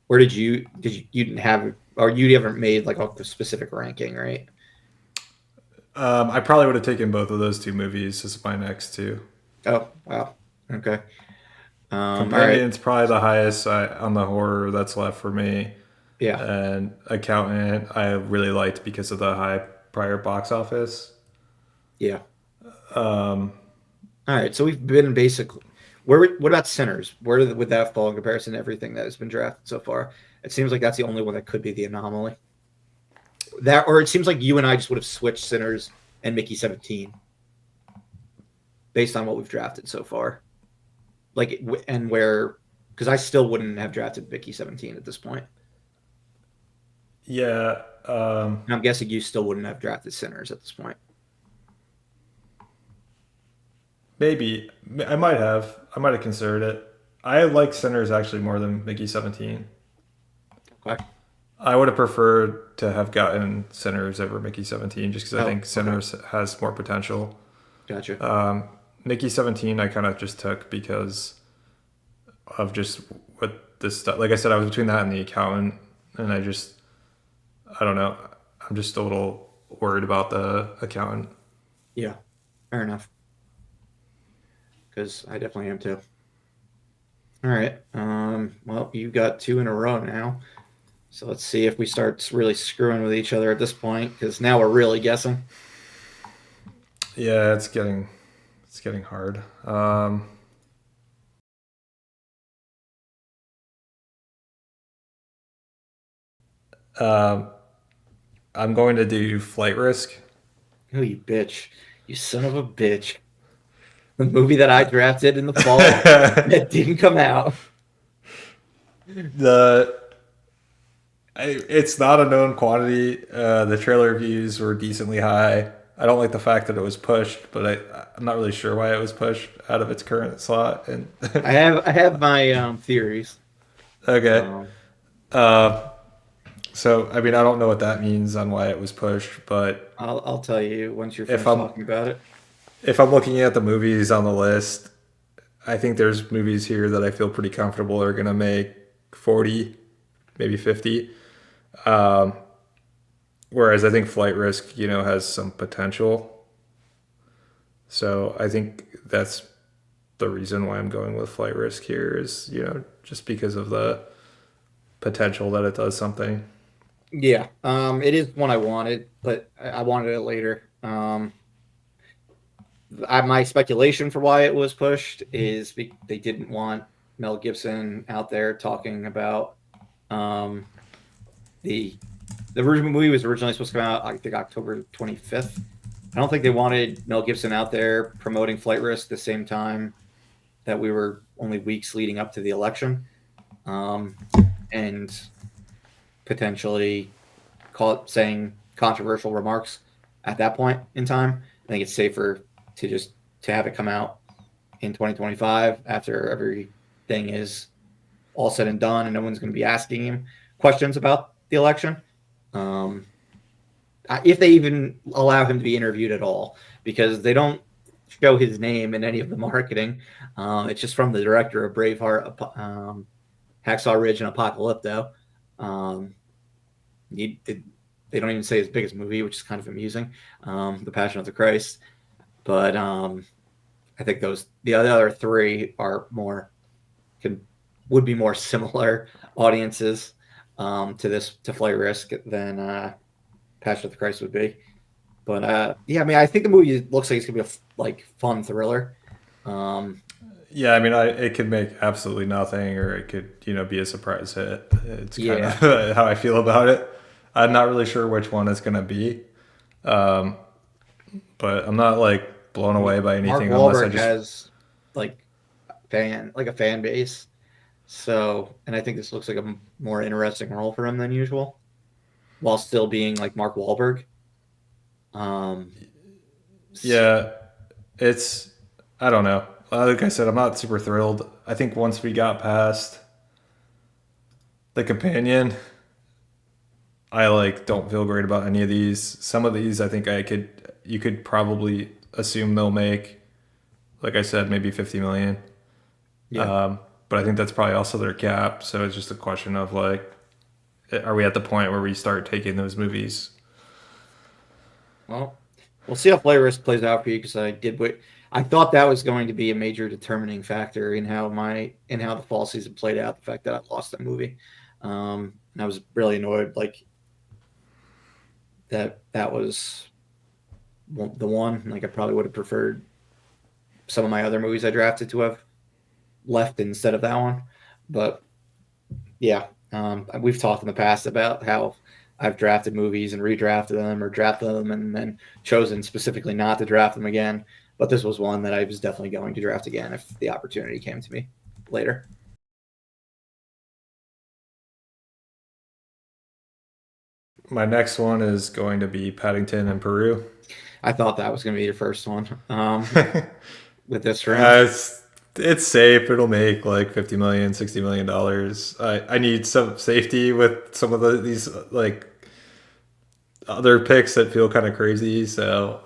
Speaker 1: where you didn't have or you haven't made like a specific ranking, right?
Speaker 2: I probably would have taken both of those two movies as my next two.
Speaker 1: Oh, wow. Okay. All right.
Speaker 2: Companion's probably the highest on the horror that's left for me,
Speaker 1: Yeah.
Speaker 2: and Accountant I really liked because of the high prior box office.
Speaker 1: Yeah.
Speaker 2: Um,
Speaker 1: All right. So we've been basically what about Sinners? Where would that fall in comparison to everything that has been drafted so far? It seems like that's the only one that could be the anomaly. That or it seems like you and I just would have switched Sinners and Mickey 17 based on what we've drafted so far. Like and where because I still wouldn't have drafted Mickey 17 at this point.
Speaker 2: yeah,
Speaker 1: And I'm guessing you still wouldn't have drafted Sinners at this point.
Speaker 2: maybe I might have considered it. I like Sinners actually more than Mickey 17.
Speaker 1: Okay.
Speaker 2: I would have preferred to have gotten Sinners over Mickey 17 just because I
Speaker 1: Oh,
Speaker 2: think
Speaker 1: okay,
Speaker 2: Sinners has more potential.
Speaker 1: gotcha.
Speaker 2: Um, Mickey 17 I kind of just took because of just what this stuff. Like I said, I was between that and The Accountant, and I don't know. I'm just a little worried about The Accountant.
Speaker 1: Yeah, fair enough. Because I definitely am too. All right. Well, you got two in a row now. So let's see if we start really screwing with each other at this point, because now we're really guessing.
Speaker 2: Yeah, it's getting hard. Um, I'm going to do Flight Risk.
Speaker 1: Oh, you bitch. You son of a bitch. The movie that I drafted in the fall
Speaker 2: the
Speaker 1: that didn't come out.
Speaker 2: It's not a known quantity. The trailer views were decently high. I don't like the fact that it was pushed, but I'm not really sure why it was pushed out of its current slot. And
Speaker 1: I have my theories.
Speaker 2: okay,
Speaker 1: Um,
Speaker 2: uh, so I mean, I don't know what that means on why it was pushed, but
Speaker 1: I'll tell you once you're
Speaker 2: if
Speaker 1: finished
Speaker 2: I'm
Speaker 1: talking about it.
Speaker 2: if I'm looking at the movies on the list, I think there's movies here that I feel pretty comfortable are gonna make 40, maybe 50. Um, Whereas I think Flight Risk, has some potential. So I think that's the reason why I'm going with Flight Risk here is, just because of the potential that it does something.
Speaker 1: Yeah, it is one I wanted, but I wanted it later. My speculation for why it was pushed is they didn't want Mel Gibson out there talking about um, the the original movie was originally supposed to come out, I think, October 25th. I don't think they wanted Mel Gibson out there promoting Flight Risk the same time that we were only weeks leading up to the election, um, and potentially saying controversial remarks at that point in time. I think it's safer to just to have it come out in 2025 after everything is all said and done and no one's going to be asking him questions about the election. Um, if they even allow him to be interviewed at all, because they don't show his name in any of the marketing. It's just from the director of Braveheart, Hacksaw Ridge, and Apocalypto. Um, they don't even say his biggest movie, which is kind of amusing, The Passion of the Christ. But I think the other three are more can would be more similar audiences to Flight Risk than Passion of the Christ would be. But yeah, I mean, I think the movie looks like it's gonna be like fun thriller. Um,
Speaker 2: Yeah, I mean, it could make absolutely nothing, or it could, be a surprise hit. It's kind of
Speaker 1: yeah,
Speaker 2: how I feel about it. I'm not really sure which one it's going to be, um, but I'm not like blown
Speaker 1: I mean,
Speaker 2: away by
Speaker 1: Mark
Speaker 2: anything unless I
Speaker 1: Wahlberg
Speaker 2: just.
Speaker 1: has like a fan base, so and I think this looks like a more interesting role for him than usual, while still being like Mark Wahlberg. Um,
Speaker 2: Yeah, it's. I don't know. Like I said, I'm not super thrilled. I think once we got past the companion, I like don't feel great about any of these. Some of these, I think you could probably assume they'll make, like I said, maybe 50 million.
Speaker 1: yeah,
Speaker 2: But I think that's probably also their cap. So it's just a question of like, are we at the point where we start taking those movies?
Speaker 1: well, we'll see how Flight Risk plays out for you because I thought that was going to be a major determining factor in how the fall season played out. The fact that I lost that movie, and I was really annoyed. Like that was the one. Like I probably would have preferred some of my other movies I drafted to have left instead of that one. But yeah, we've talked in the past about how I've drafted movies and redrafted them or drafted them and then chosen specifically not to draft them again. But this was one that I was definitely going to draft again if the opportunity came to me later.
Speaker 2: My next one is going to be Paddington and Peru.
Speaker 1: I thought that was going to be your first one with this round.
Speaker 2: It's It's safe. It'll make like 50 million, $60 million. I need some safety with some of these like other picks that feel kind of crazy. So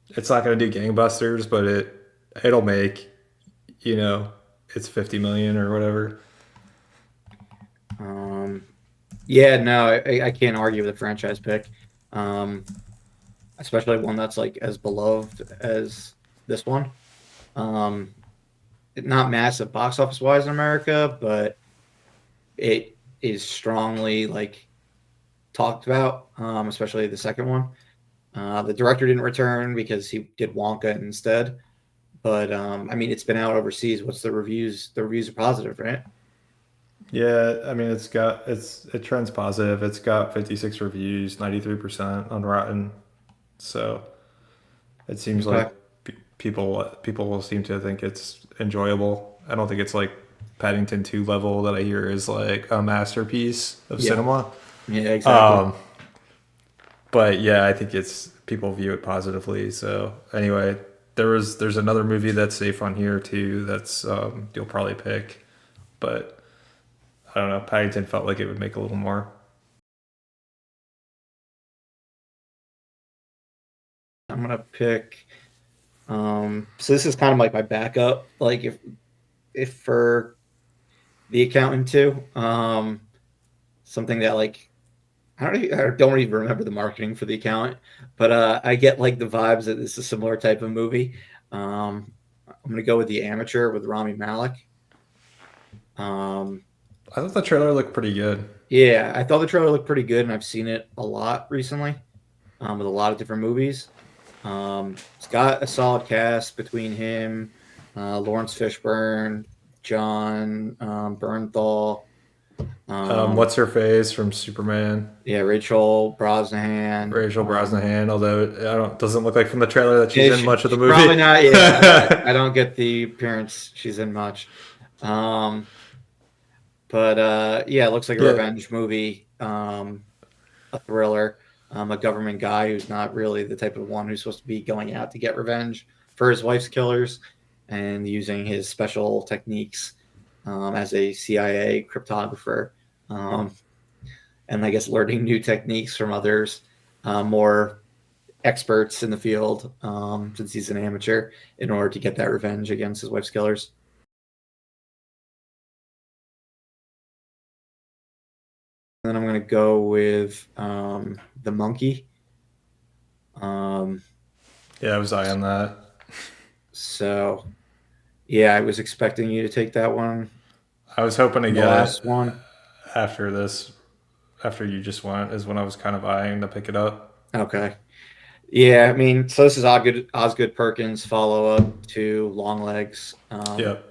Speaker 2: it's not going to do gangbusters, but it'll make, you know, it's 50 million or whatever.
Speaker 1: Um, yeah, no, I can't argue with a franchise pick, um, especially one that's like as beloved as this one. Um, Not massive box office wise in America, but it is strongly like talked about, especially the second one. The director didn't return because he did Wonka instead. But I mean, it's been out overseas. What's the reviews? The reviews are positive, right?
Speaker 2: Yeah, I mean it trends positive. It's got 56 reviews, 93% on Rotten. So it seems like
Speaker 1: Okay.
Speaker 2: people will seem to think it's enjoyable. I don't think it's like Paddington 2 level that I hear is like a masterpiece of
Speaker 1: Yeah.
Speaker 2: cinema.
Speaker 1: Yeah. Exactly.
Speaker 2: Um, but yeah, I think it's people view it positively. So anyway, there's another movie that's safe on here too. That's you'll probably pick, but I don't know. Paddington felt like it would make a little more.
Speaker 1: I'm gonna pick. So this is kind of like my backup. Like if for the accountant too. Something that like I don't even remember the marketing for the accountant, but I get like the vibes that it's a similar type of movie. I'm gonna go with The Amateur with Rami Malek. Um,
Speaker 2: I thought the trailer looked pretty good.
Speaker 1: yeah, I thought the trailer looked pretty good, and I've seen it a lot recently, with a lot of different movies. It's got a solid cast between him, Lawrence Fishburne, John Bernthal, um,
Speaker 2: What's her face from Superman?
Speaker 1: yeah, Rachel Brosnahan.
Speaker 2: Rachel Brosnahan, although I don't doesn't look like from the trailer that she's
Speaker 1: Yeah,
Speaker 2: in much of the
Speaker 1: she's probably
Speaker 2: movie.
Speaker 1: not. Yeah, I don't get the appearance she's in much. Um, but yeah, it looks like a
Speaker 2: Yeah,
Speaker 1: revenge movie, a thriller, a government guy who's not really the type of one who's supposed to be going out to get revenge for his wife's killers and using his special techniques as a CIA cryptographer. Um, and I guess learning new techniques from others, more experts in the field, since he's an amateur, in order to get that revenge against his wife's killers. And then I'm going to go with the monkey. Um,
Speaker 2: yeah, I was eyeing that.
Speaker 1: so, yeah, I was expecting you to take that one
Speaker 2: I was hoping to
Speaker 1: in the
Speaker 2: get it
Speaker 1: last one.
Speaker 2: after this, after you just went, is when I was kind of eyeing to pick it up.
Speaker 1: Okay. Yeah, I mean, so this is Osgood Perkins' follow up to Longlegs.
Speaker 2: Yep.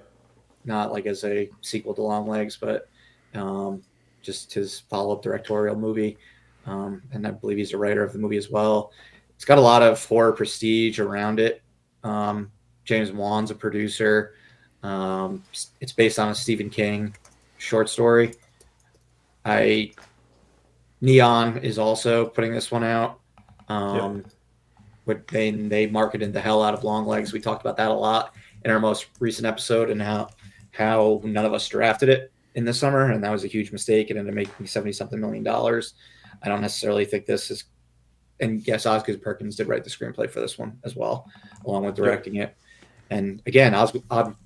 Speaker 1: Not like as a sequel to Longlegs, but um, just his follow up directorial movie. And I believe he's a writer of the movie as well. It's got a lot of horror prestige around it. Um, James Wan's a producer. It's based on a Stephen King short story. I Neon is also putting this one out.
Speaker 2: Yep.
Speaker 1: Um, but they marketed the hell out of Longlegs. We talked about that a lot in our most recent episode, and how none of us drafted it in the summer, and that was a huge mistake. It ended up making 70 something $1 million. I don't necessarily think this is, and yes, Osgood Perkins did write the screenplay for this one as well, along with
Speaker 2: Yep.
Speaker 1: directing it. And again, I'm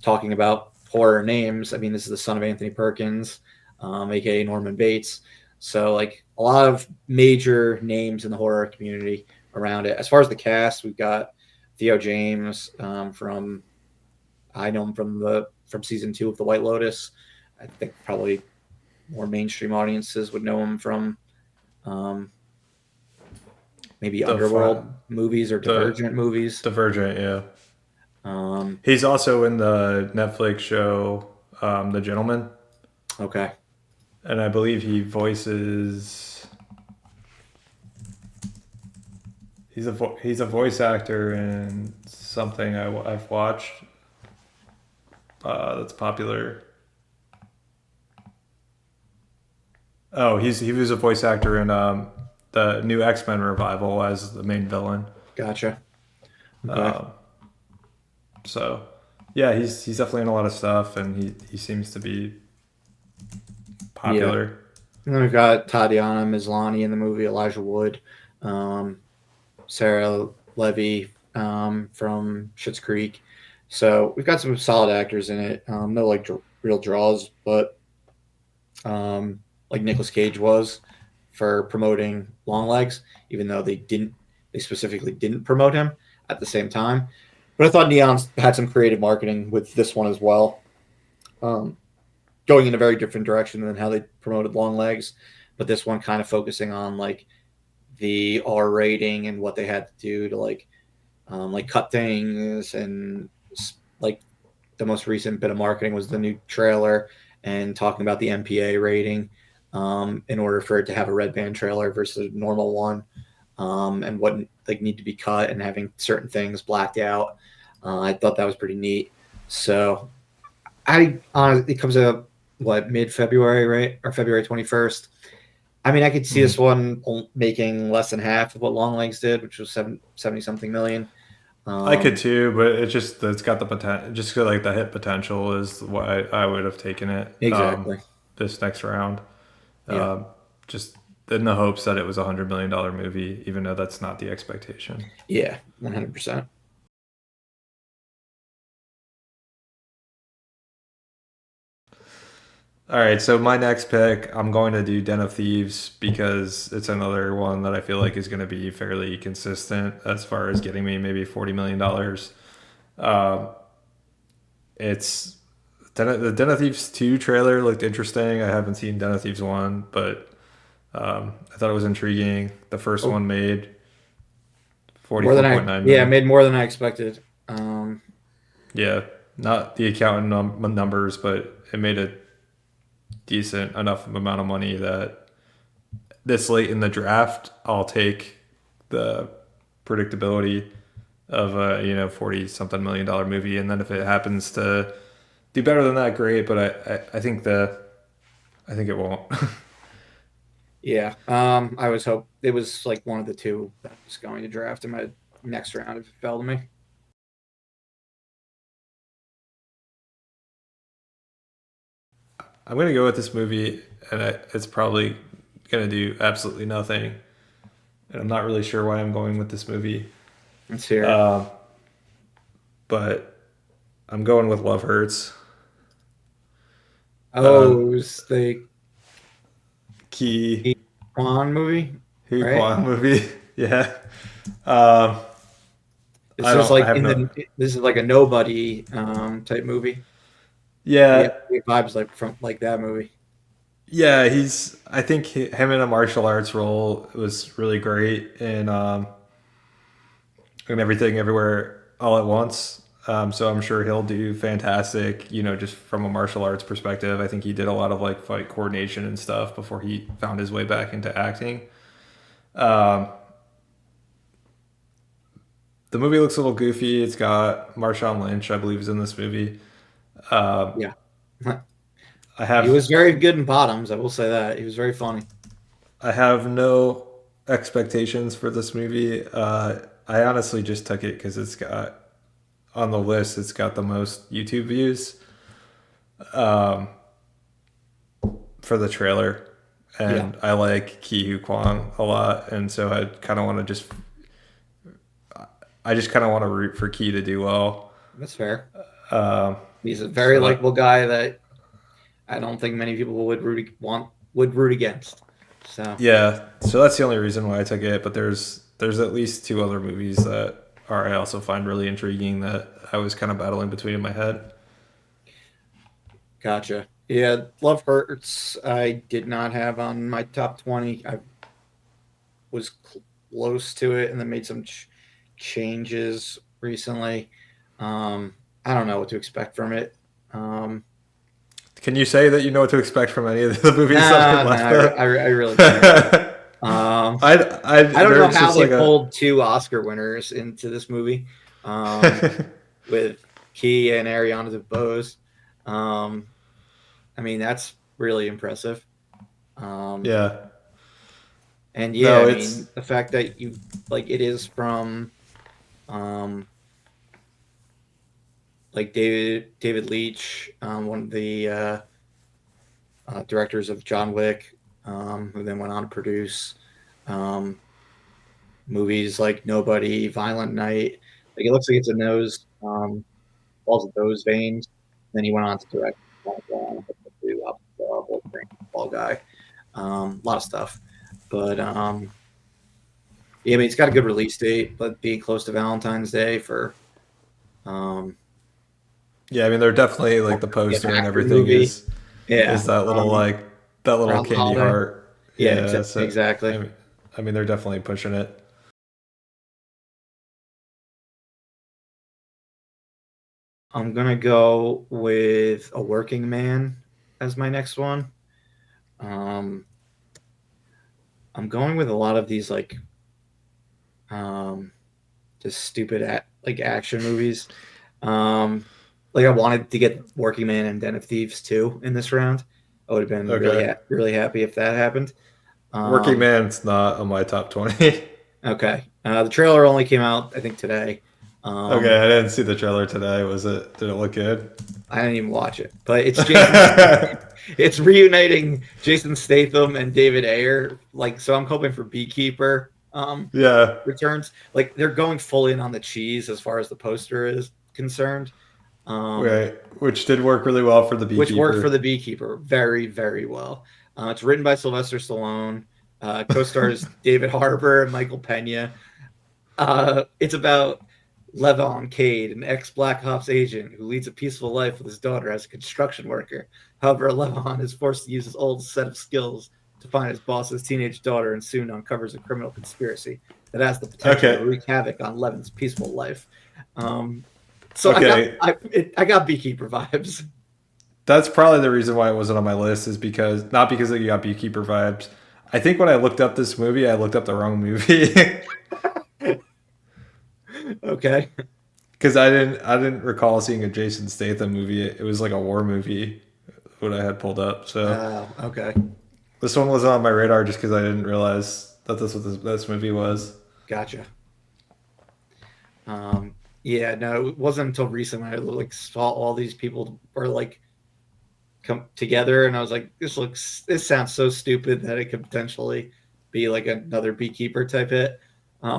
Speaker 1: talking about horror names. I mean, this is the son of Anthony Perkins, aka Norman Bates. So like a lot of major names in the horror community around it. As far as the cast, we've got Theo James, from I know him from season 2 of The White Lotus. I think probably more mainstream audiences would know him from um, maybe
Speaker 2: The
Speaker 1: Underworld movies or
Speaker 2: the
Speaker 1: Divergent movies.
Speaker 2: Divergent, yeah.
Speaker 1: Um,
Speaker 2: He's also in the Netflix show The Gentleman,
Speaker 1: okay,
Speaker 2: and I believe he voices. He's a voice actor in something I've watched that's popular. Oh, he was a voice actor in the new X-Men revival as the main villain.
Speaker 1: gotcha. Okay,
Speaker 2: Um, so Yeah, he's definitely in a lot of stuff, and he seems to be
Speaker 1: Yeah.
Speaker 2: popular.
Speaker 1: And then we've got Tatiana Maslany in the movie, Elijah Wood, um, Sarah Levy from Schitt's Creek. So we've got some solid actors in it. No like real draws, but like Nicolas Cage was for promoting Longlegs, even though they specifically didn't promote him at the same time. But I thought Neon's had some creative marketing with this one as well, um, going in a very different direction than how they promoted Longlegs. But this one kind of focusing on like the R rating and what they had to do to like cut things and like the most recent bit of marketing was the new trailer and talking about the MPA rating in order for it to have a red band trailer versus a normal one, and what like need to be cut and having certain things blacked out. I thought that was pretty neat. So it comes out what mid February, right, or February 21st. I mean, I could see this
Speaker 2: Mm.
Speaker 1: one making less than half of what Longlegs did, which was 70 something million.
Speaker 2: I could
Speaker 1: Um,
Speaker 2: too, but it's got the potential. Just like the hit potential is why I would have taken it
Speaker 1: exactly.
Speaker 2: this next round.
Speaker 1: Yeah.
Speaker 2: Um, just in the hopes that it was $100 million movie, even though that's not the expectation.
Speaker 1: Yeah. 100%.
Speaker 2: All right, so my next pick, I'm going to do Den of Thieves because it's another one that I feel like is going to be fairly consistent as far as getting me maybe $40 million. Um, it's the Den of Thieves 2 trailer looked interesting. I haven't seen Den of Thieves 1, but I thought it was intriguing. The first
Speaker 1: Oh,
Speaker 2: one made
Speaker 1: more than
Speaker 2: 44.9
Speaker 1: yeah,
Speaker 2: million.
Speaker 1: made more than I expected. Um,
Speaker 2: Yeah, not the accountant numbers, but it made a decent enough amount of money that this late in the draft, I'll take the predictability of a 40 something million-dollar movie, and then if it happens to do better than that, great. But I think it won't.
Speaker 1: yeah. I was hope it was like one of the two that I was going to draft in my next round if it fell to me.
Speaker 2: I'm gonna go with this movie, and it's probably gonna do absolutely nothing, and I'm not really sure why I'm going with this movie.
Speaker 1: Let's hear it.
Speaker 2: Um, but I'm going with Love Hurts. Uh,
Speaker 1: Oh, it was the
Speaker 2: Key
Speaker 1: Kwan movie,
Speaker 2: Hu
Speaker 1: right?
Speaker 2: Kwan movie. Yeah. Um,
Speaker 1: This is
Speaker 2: I
Speaker 1: like
Speaker 2: have no.
Speaker 1: this is like a nobody type movie. Yeah,
Speaker 2: Yeah,
Speaker 1: it vibes like from like that movie.
Speaker 2: yeah. I think him in a martial arts role was really great in everything, everywhere, all at once. So I'm sure he'll do fantastic. Just from a martial arts perspective, I think he did a lot of like fight coordination and stuff before he found his way back into acting. Um, the movie looks a little goofy. It's got Marshawn Lynch, I believe, is in this movie. Um,
Speaker 1: Yeah.
Speaker 2: I
Speaker 1: He
Speaker 2: have
Speaker 1: was very good in bottoms, I will say that. He was very funny.
Speaker 2: I have no expectations for this movie. I honestly just took it because it's got on the list. It's got the most YouTube views um, for the trailer,
Speaker 1: Yeah,
Speaker 2: and I like Ki Hu Kwang a lot, and so I just kind of want to root for Ki to do well.
Speaker 1: that's fair.
Speaker 2: Um,
Speaker 1: He's a very
Speaker 2: so that
Speaker 1: likable guy that I don't think many people would root against. So
Speaker 2: Yeah, so that's the only reason why I took it. But there's at least two other movies that are I also find really intriguing that I was kind of battling between in my head.
Speaker 1: gotcha. Yeah, Love Hurts. I did not have on my top 20. I was close to it, and then made some changes recently. I don't know what to expect from it. Um,
Speaker 2: Can you say that you know what to expect from any of the movies that I
Speaker 1: nah,
Speaker 2: left
Speaker 1: I
Speaker 2: up?
Speaker 1: really can't. Um, I don't know
Speaker 2: There's
Speaker 1: how
Speaker 2: just
Speaker 1: they
Speaker 2: like a.
Speaker 1: pulled two Oscar winners into this movie, with Key and Ariana DeBose. Um, I mean, that's really impressive. Um,
Speaker 2: Yeah,
Speaker 1: and yeah,
Speaker 2: no,
Speaker 1: I
Speaker 2: it's
Speaker 1: mean, the fact that it is from um, like David Leitch, one of the directors of John Wick, who then went on to produce um, movies like Nobody, Violent Night. Like it looks like it's in those falls in those veins. Then he went on to direct Ball Guy, a lot of stuff. But yeah, I mean, it's got a good release date, but being close to Valentine's Day for um,
Speaker 2: Yeah, I mean, they're definitely like the
Speaker 1: an
Speaker 2: poster and
Speaker 1: action
Speaker 2: everything
Speaker 1: movie, yeah,
Speaker 2: is that little like that little
Speaker 1: around the
Speaker 2: candy
Speaker 1: holiday.
Speaker 2: heart.
Speaker 1: Yeah,
Speaker 2: Yeah, so
Speaker 1: exactly.
Speaker 2: I mean, they're definitely pushing it.
Speaker 1: I'm gonna go with A Working Man as my next one. Um, I'm going with a lot of these um, just stupid like action movies. Um, like I wanted to get Working Man and Den of Thieves too in this round. I would have been
Speaker 2: Okay,
Speaker 1: really happy if that happened.
Speaker 2: Working
Speaker 1: Um,
Speaker 2: Man's not on my top 20.
Speaker 1: okay, the trailer only came out I think today.
Speaker 2: Okay,
Speaker 1: Um,
Speaker 2: I didn't see the trailer today. Was it? Did it look good?
Speaker 1: I didn't even watch it, but it's Jason. It's reuniting Jason Statham and David Ayer. Like, so I'm hoping for Beekeeper
Speaker 2: Yeah,
Speaker 1: returns. Like, they're going full in on the cheese as far as the poster is concerned. Um,
Speaker 2: right. Which did work really well for the
Speaker 1: which worked for
Speaker 2: beekeeper.
Speaker 1: the Beekeeper very, very well. It's written by Sylvester Stallone, co-stars David Harbour and Michael Pena. It's about Levon Cade, an ex-Black Ops agent who leads a peaceful life with his daughter as a construction worker. However, Levon is forced to use his old set of skills to find his boss's teenage daughter and soon uncovers a criminal conspiracy that has the potential to
Speaker 2: Okay,
Speaker 1: wreak havoc on Levin's peaceful life. Um, so
Speaker 2: okay.
Speaker 1: I got Beekeeper vibes.
Speaker 2: That's probably the reason why it wasn't on my list is because not because you got beekeeper vibes. I think when I looked up this movie, I looked up the wrong movie
Speaker 1: Okay.
Speaker 2: because I didn't recall seeing a Jason Statham movie. It was like a war movie what I had pulled up. So
Speaker 1: Okay.
Speaker 2: this one wasn't on my radar just because I didn't realize that this what this movie was.
Speaker 1: Gotcha. Yeah, no, it wasn't until recently I like saw all these people were like come together, and I was like, this sounds so stupid that it could potentially be like another Beekeeper type hit.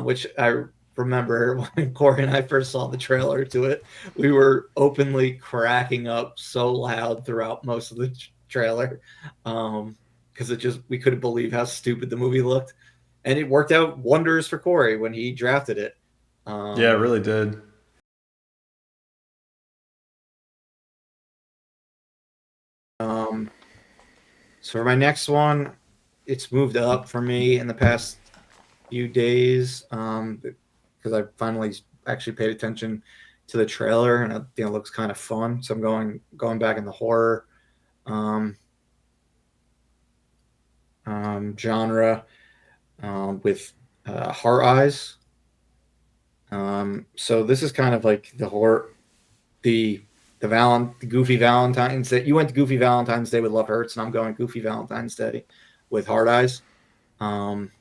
Speaker 1: Which I remember when Corey and I first saw the trailer to it, we were openly cracking up so loud throughout most of the trailer, because it just we couldn't believe how stupid the movie looked, and it worked out wonders for Corey when he drafted it.
Speaker 2: Yeah, it
Speaker 1: Um,
Speaker 2: really did.
Speaker 1: um, so for my next one, it's moved up for me in the past few days because I finally actually paid attention to the trailer and it looks kind of fun. So I'm going back in the horror um, genre with Heart Eyes. So this is kind of like the horror, the the Goofy Valentine's Day. You went to Goofy Valentine's Day with Love Hurts, and I'm going Goofy Valentine's Day with Hard Eyes. Um,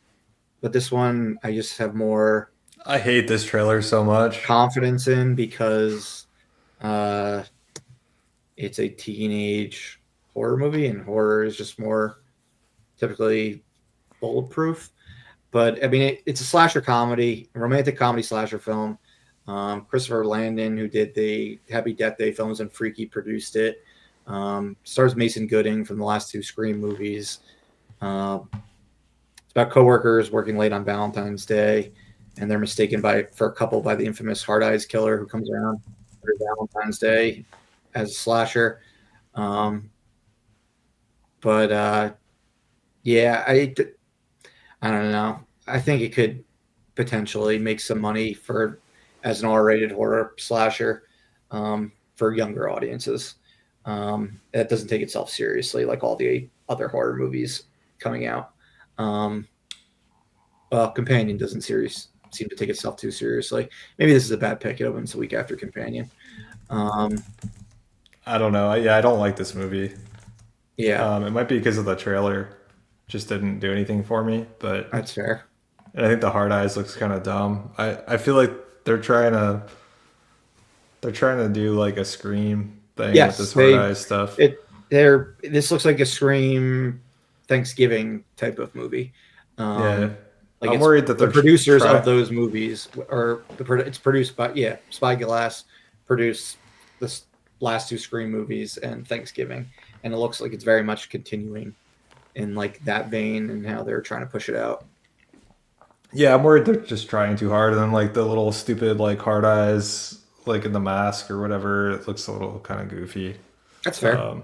Speaker 1: but this one, I just have more
Speaker 2: I hate this trailer so much.
Speaker 1: confidence in because uh, it's a teenage horror movie, and horror is just more typically bulletproof. But I mean, it's a slasher comedy, a romantic comedy slasher film. Christopher Landon, who did the Happy Death Day films and Freaky, produced it. Stars Mason Gooding from the last two Scream movies. Uh, it's about coworkers working late on Valentine's Day, and they're mistaken for a couple by the infamous Hard Eyes killer who comes around every Valentine's Day as a slasher. Um, but yeah, I don't know. I think it could potentially make some money for as an R-rated horror slasher for younger audiences. That doesn't take itself seriously like all the other horror movies coming out. Um, well, Companion doesn't seem to take itself too seriously. Maybe this is a bad pick. It opens a week after Companion. Um,
Speaker 2: I don't know. Yeah, I don't like this movie.
Speaker 1: yeah,
Speaker 2: It might be because of the trailer. Just didn't do anything for me, but
Speaker 1: that's fair.
Speaker 2: and I think the hard eyes looks kind of dumb. I feel like they're They're trying to do like a Scream thing with
Speaker 1: Yes,
Speaker 2: this hard eyes stuff.
Speaker 1: this looks like a Scream Thanksgiving type of movie.
Speaker 2: Yeah,
Speaker 1: Like
Speaker 2: I'm
Speaker 1: it's
Speaker 2: worried that
Speaker 1: the
Speaker 2: they're
Speaker 1: producers of
Speaker 2: try.
Speaker 1: those movies, or it's produced by, yeah, Spyglass produced the last two Scream movies and Thanksgiving, and it looks like it's very much continuing in like that vein and how they're trying to push it out.
Speaker 2: Yeah, I'm worried they're just trying too hard, and then like the little stupid like hard eyes, like in the mask or whatever, it looks a little kind of goofy.
Speaker 1: That's fair.
Speaker 2: Um,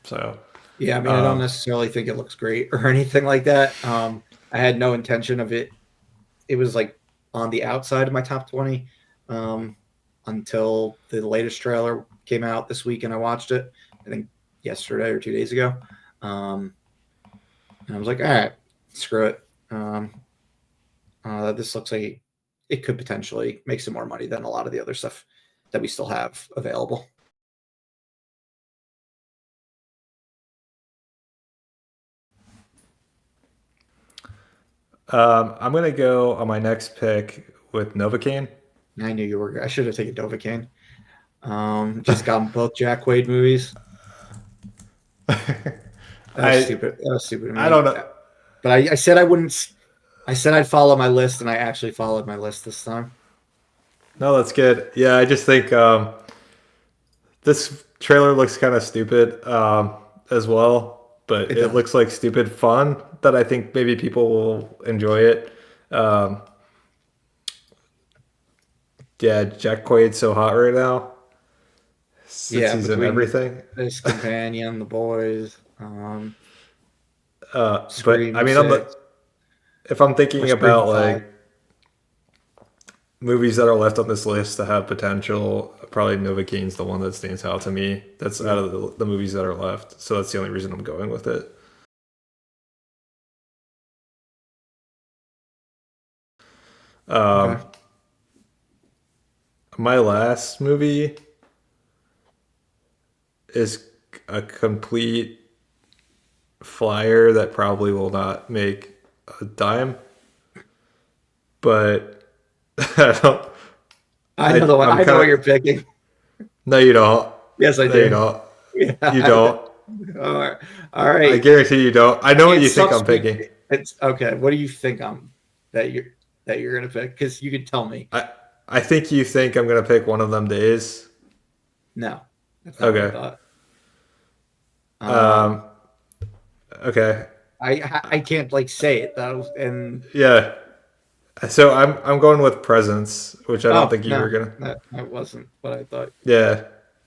Speaker 2: so
Speaker 1: Yeah, I mean, I don't
Speaker 2: um,
Speaker 1: necessarily think it looks great or anything like that. I had no intention of it. It was like on the outside of my top 20 um, until the latest trailer came out this week and I watched it, I think yesterday or 2 days ago. Um, and I was like, all right, screw it. This looks like it could potentially make some more money than a lot of the other stuff that we still have available.
Speaker 2: I'm gonna go on my next pick with Novocaine.
Speaker 1: And I knew you were. I should have taken Novocaine. Just got both Jack Quaid movies. That was
Speaker 2: I
Speaker 1: stupid. That was stupid of
Speaker 2: I don't
Speaker 1: me.
Speaker 2: know.
Speaker 1: But I said I wouldn't. I said I'd follow my list, and I actually followed my list this time.
Speaker 2: No, that's good. Yeah, I just think this trailer looks kind of stupid as well, but
Speaker 1: It
Speaker 2: it
Speaker 1: does.
Speaker 2: looks like stupid fun that I think maybe people will enjoy it. Um, yeah, Jack Quaid's so hot right now since
Speaker 1: Yeah,
Speaker 2: he's in
Speaker 1: between
Speaker 2: everything.
Speaker 1: this companion, the boys,
Speaker 2: But I
Speaker 1: Scream
Speaker 2: mean,
Speaker 1: Six
Speaker 2: if I'm
Speaker 1: or
Speaker 2: thinking
Speaker 1: Scream
Speaker 2: about
Speaker 1: Five.
Speaker 2: like movies that are left on this list to have potential, probably Novocaine's the one that stands out to me. That's out
Speaker 1: Yeah.
Speaker 2: of the movies that are left. So that's the only reason I'm going with it.
Speaker 1: Okay.
Speaker 2: Um, my last movie is a complete flyer that probably will not make a dime, but I don't.
Speaker 1: I know the one.
Speaker 2: I'm
Speaker 1: I know
Speaker 2: kind
Speaker 1: what you're
Speaker 2: of.
Speaker 1: picking.
Speaker 2: No, you don't.
Speaker 1: Yes, I
Speaker 2: No, you
Speaker 1: do.
Speaker 2: don't.
Speaker 1: Yeah,
Speaker 2: You
Speaker 1: I know.
Speaker 2: don't.
Speaker 1: All right. All
Speaker 2: I
Speaker 1: right.
Speaker 2: guarantee you don't. I know what you
Speaker 1: It's
Speaker 2: think
Speaker 1: tough
Speaker 2: I'm
Speaker 1: speak.
Speaker 2: picking.
Speaker 1: It's okay. What do you think that you're that you're gonna pick? Because you could tell me.
Speaker 2: I I think you think I'm gonna pick one of them days.
Speaker 1: No, that's not what I
Speaker 2: Okay.
Speaker 1: thought.
Speaker 2: Um.
Speaker 1: Um,
Speaker 2: Okay.
Speaker 1: I can't like say it though. And
Speaker 2: Yeah. So I'm going with Presents, which I don't
Speaker 1: oh
Speaker 2: think you were
Speaker 1: no,
Speaker 2: gonna.
Speaker 1: that wasn't what I thought.
Speaker 2: Yeah.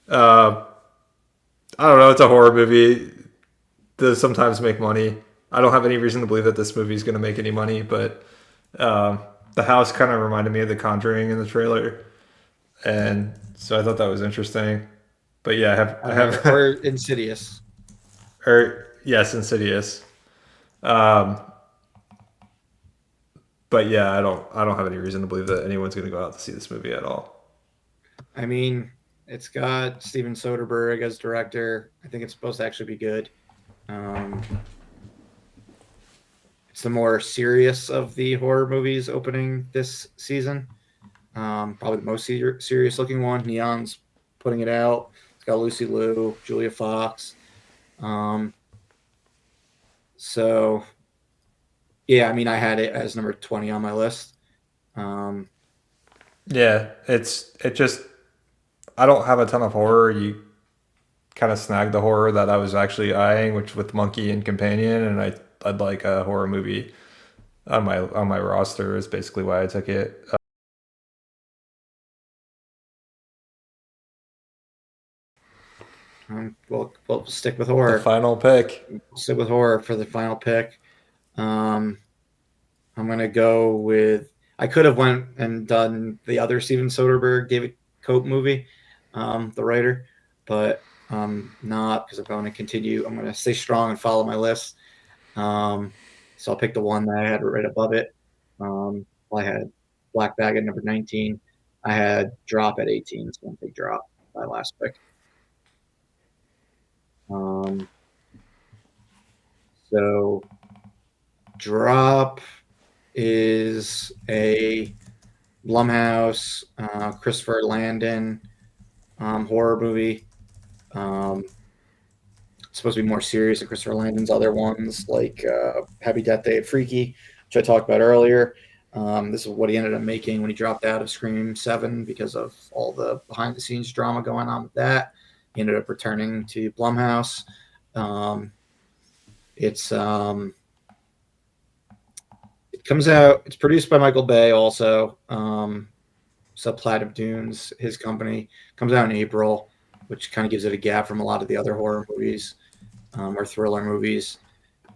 Speaker 2: Um. I don't know. It's a horror movie. Does sometimes make money. I don't have any reason to believe that this movie is going to make any money, but the house kind of reminded me of The Conjuring in the trailer, and so I thought that was interesting. But yeah, I have,
Speaker 1: Or Insidious.
Speaker 2: or yes, Insidious. Um, but yeah, I don't have any reason to believe that anyone's going to go out to see this movie at all.
Speaker 1: I mean, it's got Steven Soderbergh as director. I think it's supposed to actually be good. Um, it's the more serious of the horror movies opening this season. Probably the most serious looking one. Neon's putting it out. It's got Lucy Liu, Julia Fox. Um, so yeah, I mean, I had it as number 20 on my list. Um,
Speaker 2: Yeah, it just I don't have a ton of horror. You kind of snagged the horror that I was actually eyeing, which with Monkey and Companion, and I'd like a horror movie on my roster is basically why I took it.
Speaker 1: we'll stick with
Speaker 2: The
Speaker 1: horror.
Speaker 2: final pick.
Speaker 1: We'll stick with horror for the final pick. Um, I'm gonna go with. I could have went and done the other Steven Soderbergh, David Cope movie, the writer, but not because I'm going to continue. I'm going to stay strong and follow my list. So I'll pick the one that I had right above it. I had Black Bag at number 19. I had Drop at 18. So one big drop, my last pick. Um, so Drop is a Blumhouse, Christopher Landon horror movie. Um, it's supposed to be more serious than Christopher Landon's other ones, like Happy Death Day and Freaky, which I talked about earlier. This is what he ended up making when he dropped out of Scream 7 because of all the behind the scenes drama going on with that. He ended up returning to Blumhouse. Um, it's it comes out. It's produced by Michael Bay, also Subplatinum Dunes, his company. Comes out in April, which kind of gives it a gap from a lot of the other horror movies or thriller movies.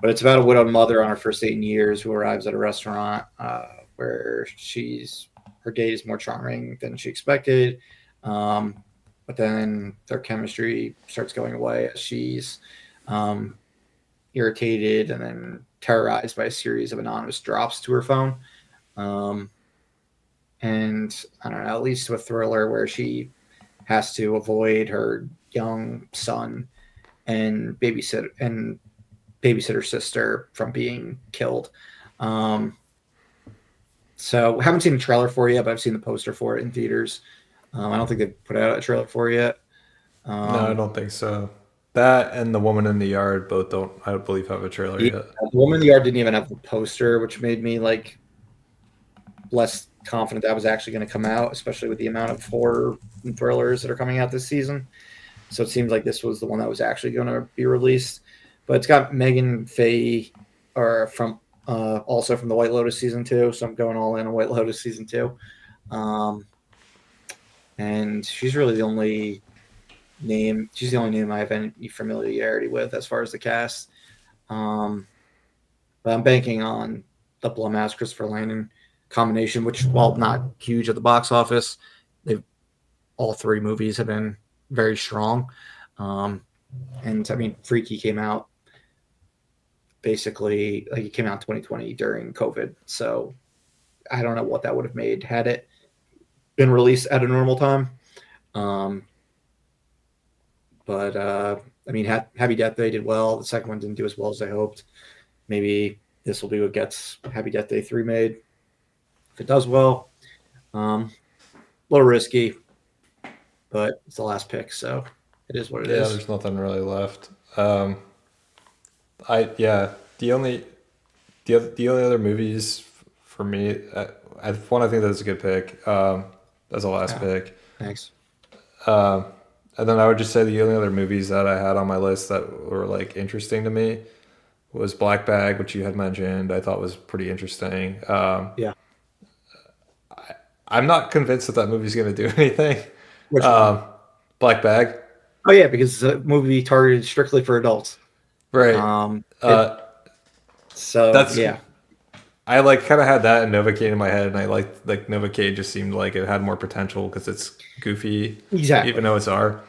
Speaker 1: But it's about a widowed mother on her first date in years who arrives at a restaurant where her date is more charming than she expected. Um, but then their chemistry starts going away as she's um, irritated and then terrorized by a series of anonymous drops to her phone. Um, and I don't know, it leads to a thriller where she has to avoid her young son and babysitter sister from being killed. Um, so I haven't seen the trailer for it yet, but I've seen the poster for it in theaters. I don't think they've put out a trailer for it yet.
Speaker 2: No, I
Speaker 1: Um,
Speaker 2: don't think so. That and The Woman in the Yard both don't, I believe, have a trailer
Speaker 1: yeah,
Speaker 2: yet.
Speaker 1: the Woman in the Yard didn't even have the poster, which made me like less confident that was actually going to come out, especially with the amount of horror and thrillers that are coming out this season. So it seems like this was the one that was actually going to be released. But it's got Megan Faye, or from also from the White Lotus season 2. So I'm going all in on White Lotus season 2. Um, and she's really the only name. She's the only name I have any familiarity with as far as the cast. Um, but I'm banking on the Blumhouse Christopher Landon combination, which, while not huge at the box office, they've all three movies have been very strong. Um, and I mean, Freaky came out basically like it came out in 2020 during COVID. So I don't know what that would have made had it been released at a normal time. Um, but I mean, Happy Death Day did well. The second one didn't do as well as I hoped. Maybe this will be what gets Happy Death Day 3 made. If it does well, a little risky, but it's the last pick, so it is what it
Speaker 2: Yeah,
Speaker 1: is.
Speaker 2: there's nothing really left. Yeah, the only other movies for me, one I think that's a good pick. As a last
Speaker 1: Yeah,
Speaker 2: pick.
Speaker 1: thanks.
Speaker 2: Um, and then I would just say the only other movies that I had on my list that were like interesting to me was Black Bag, which you had mentioned. I thought was pretty interesting.
Speaker 1: Yeah.
Speaker 2: I'm not convinced that that movie's going to do anything.
Speaker 1: Which one?
Speaker 2: Um, Black Bag,
Speaker 1: Oh yeah, because it's a movie targeted strictly for adults.
Speaker 2: right?
Speaker 1: It
Speaker 2: Uh,
Speaker 1: so
Speaker 2: that's
Speaker 1: yeah,
Speaker 2: I like kind of had that and Novocaine in my head, and I like Novocaine just seemed like it had more potential because it's goofy, even
Speaker 1: exactly.
Speaker 2: though it's R.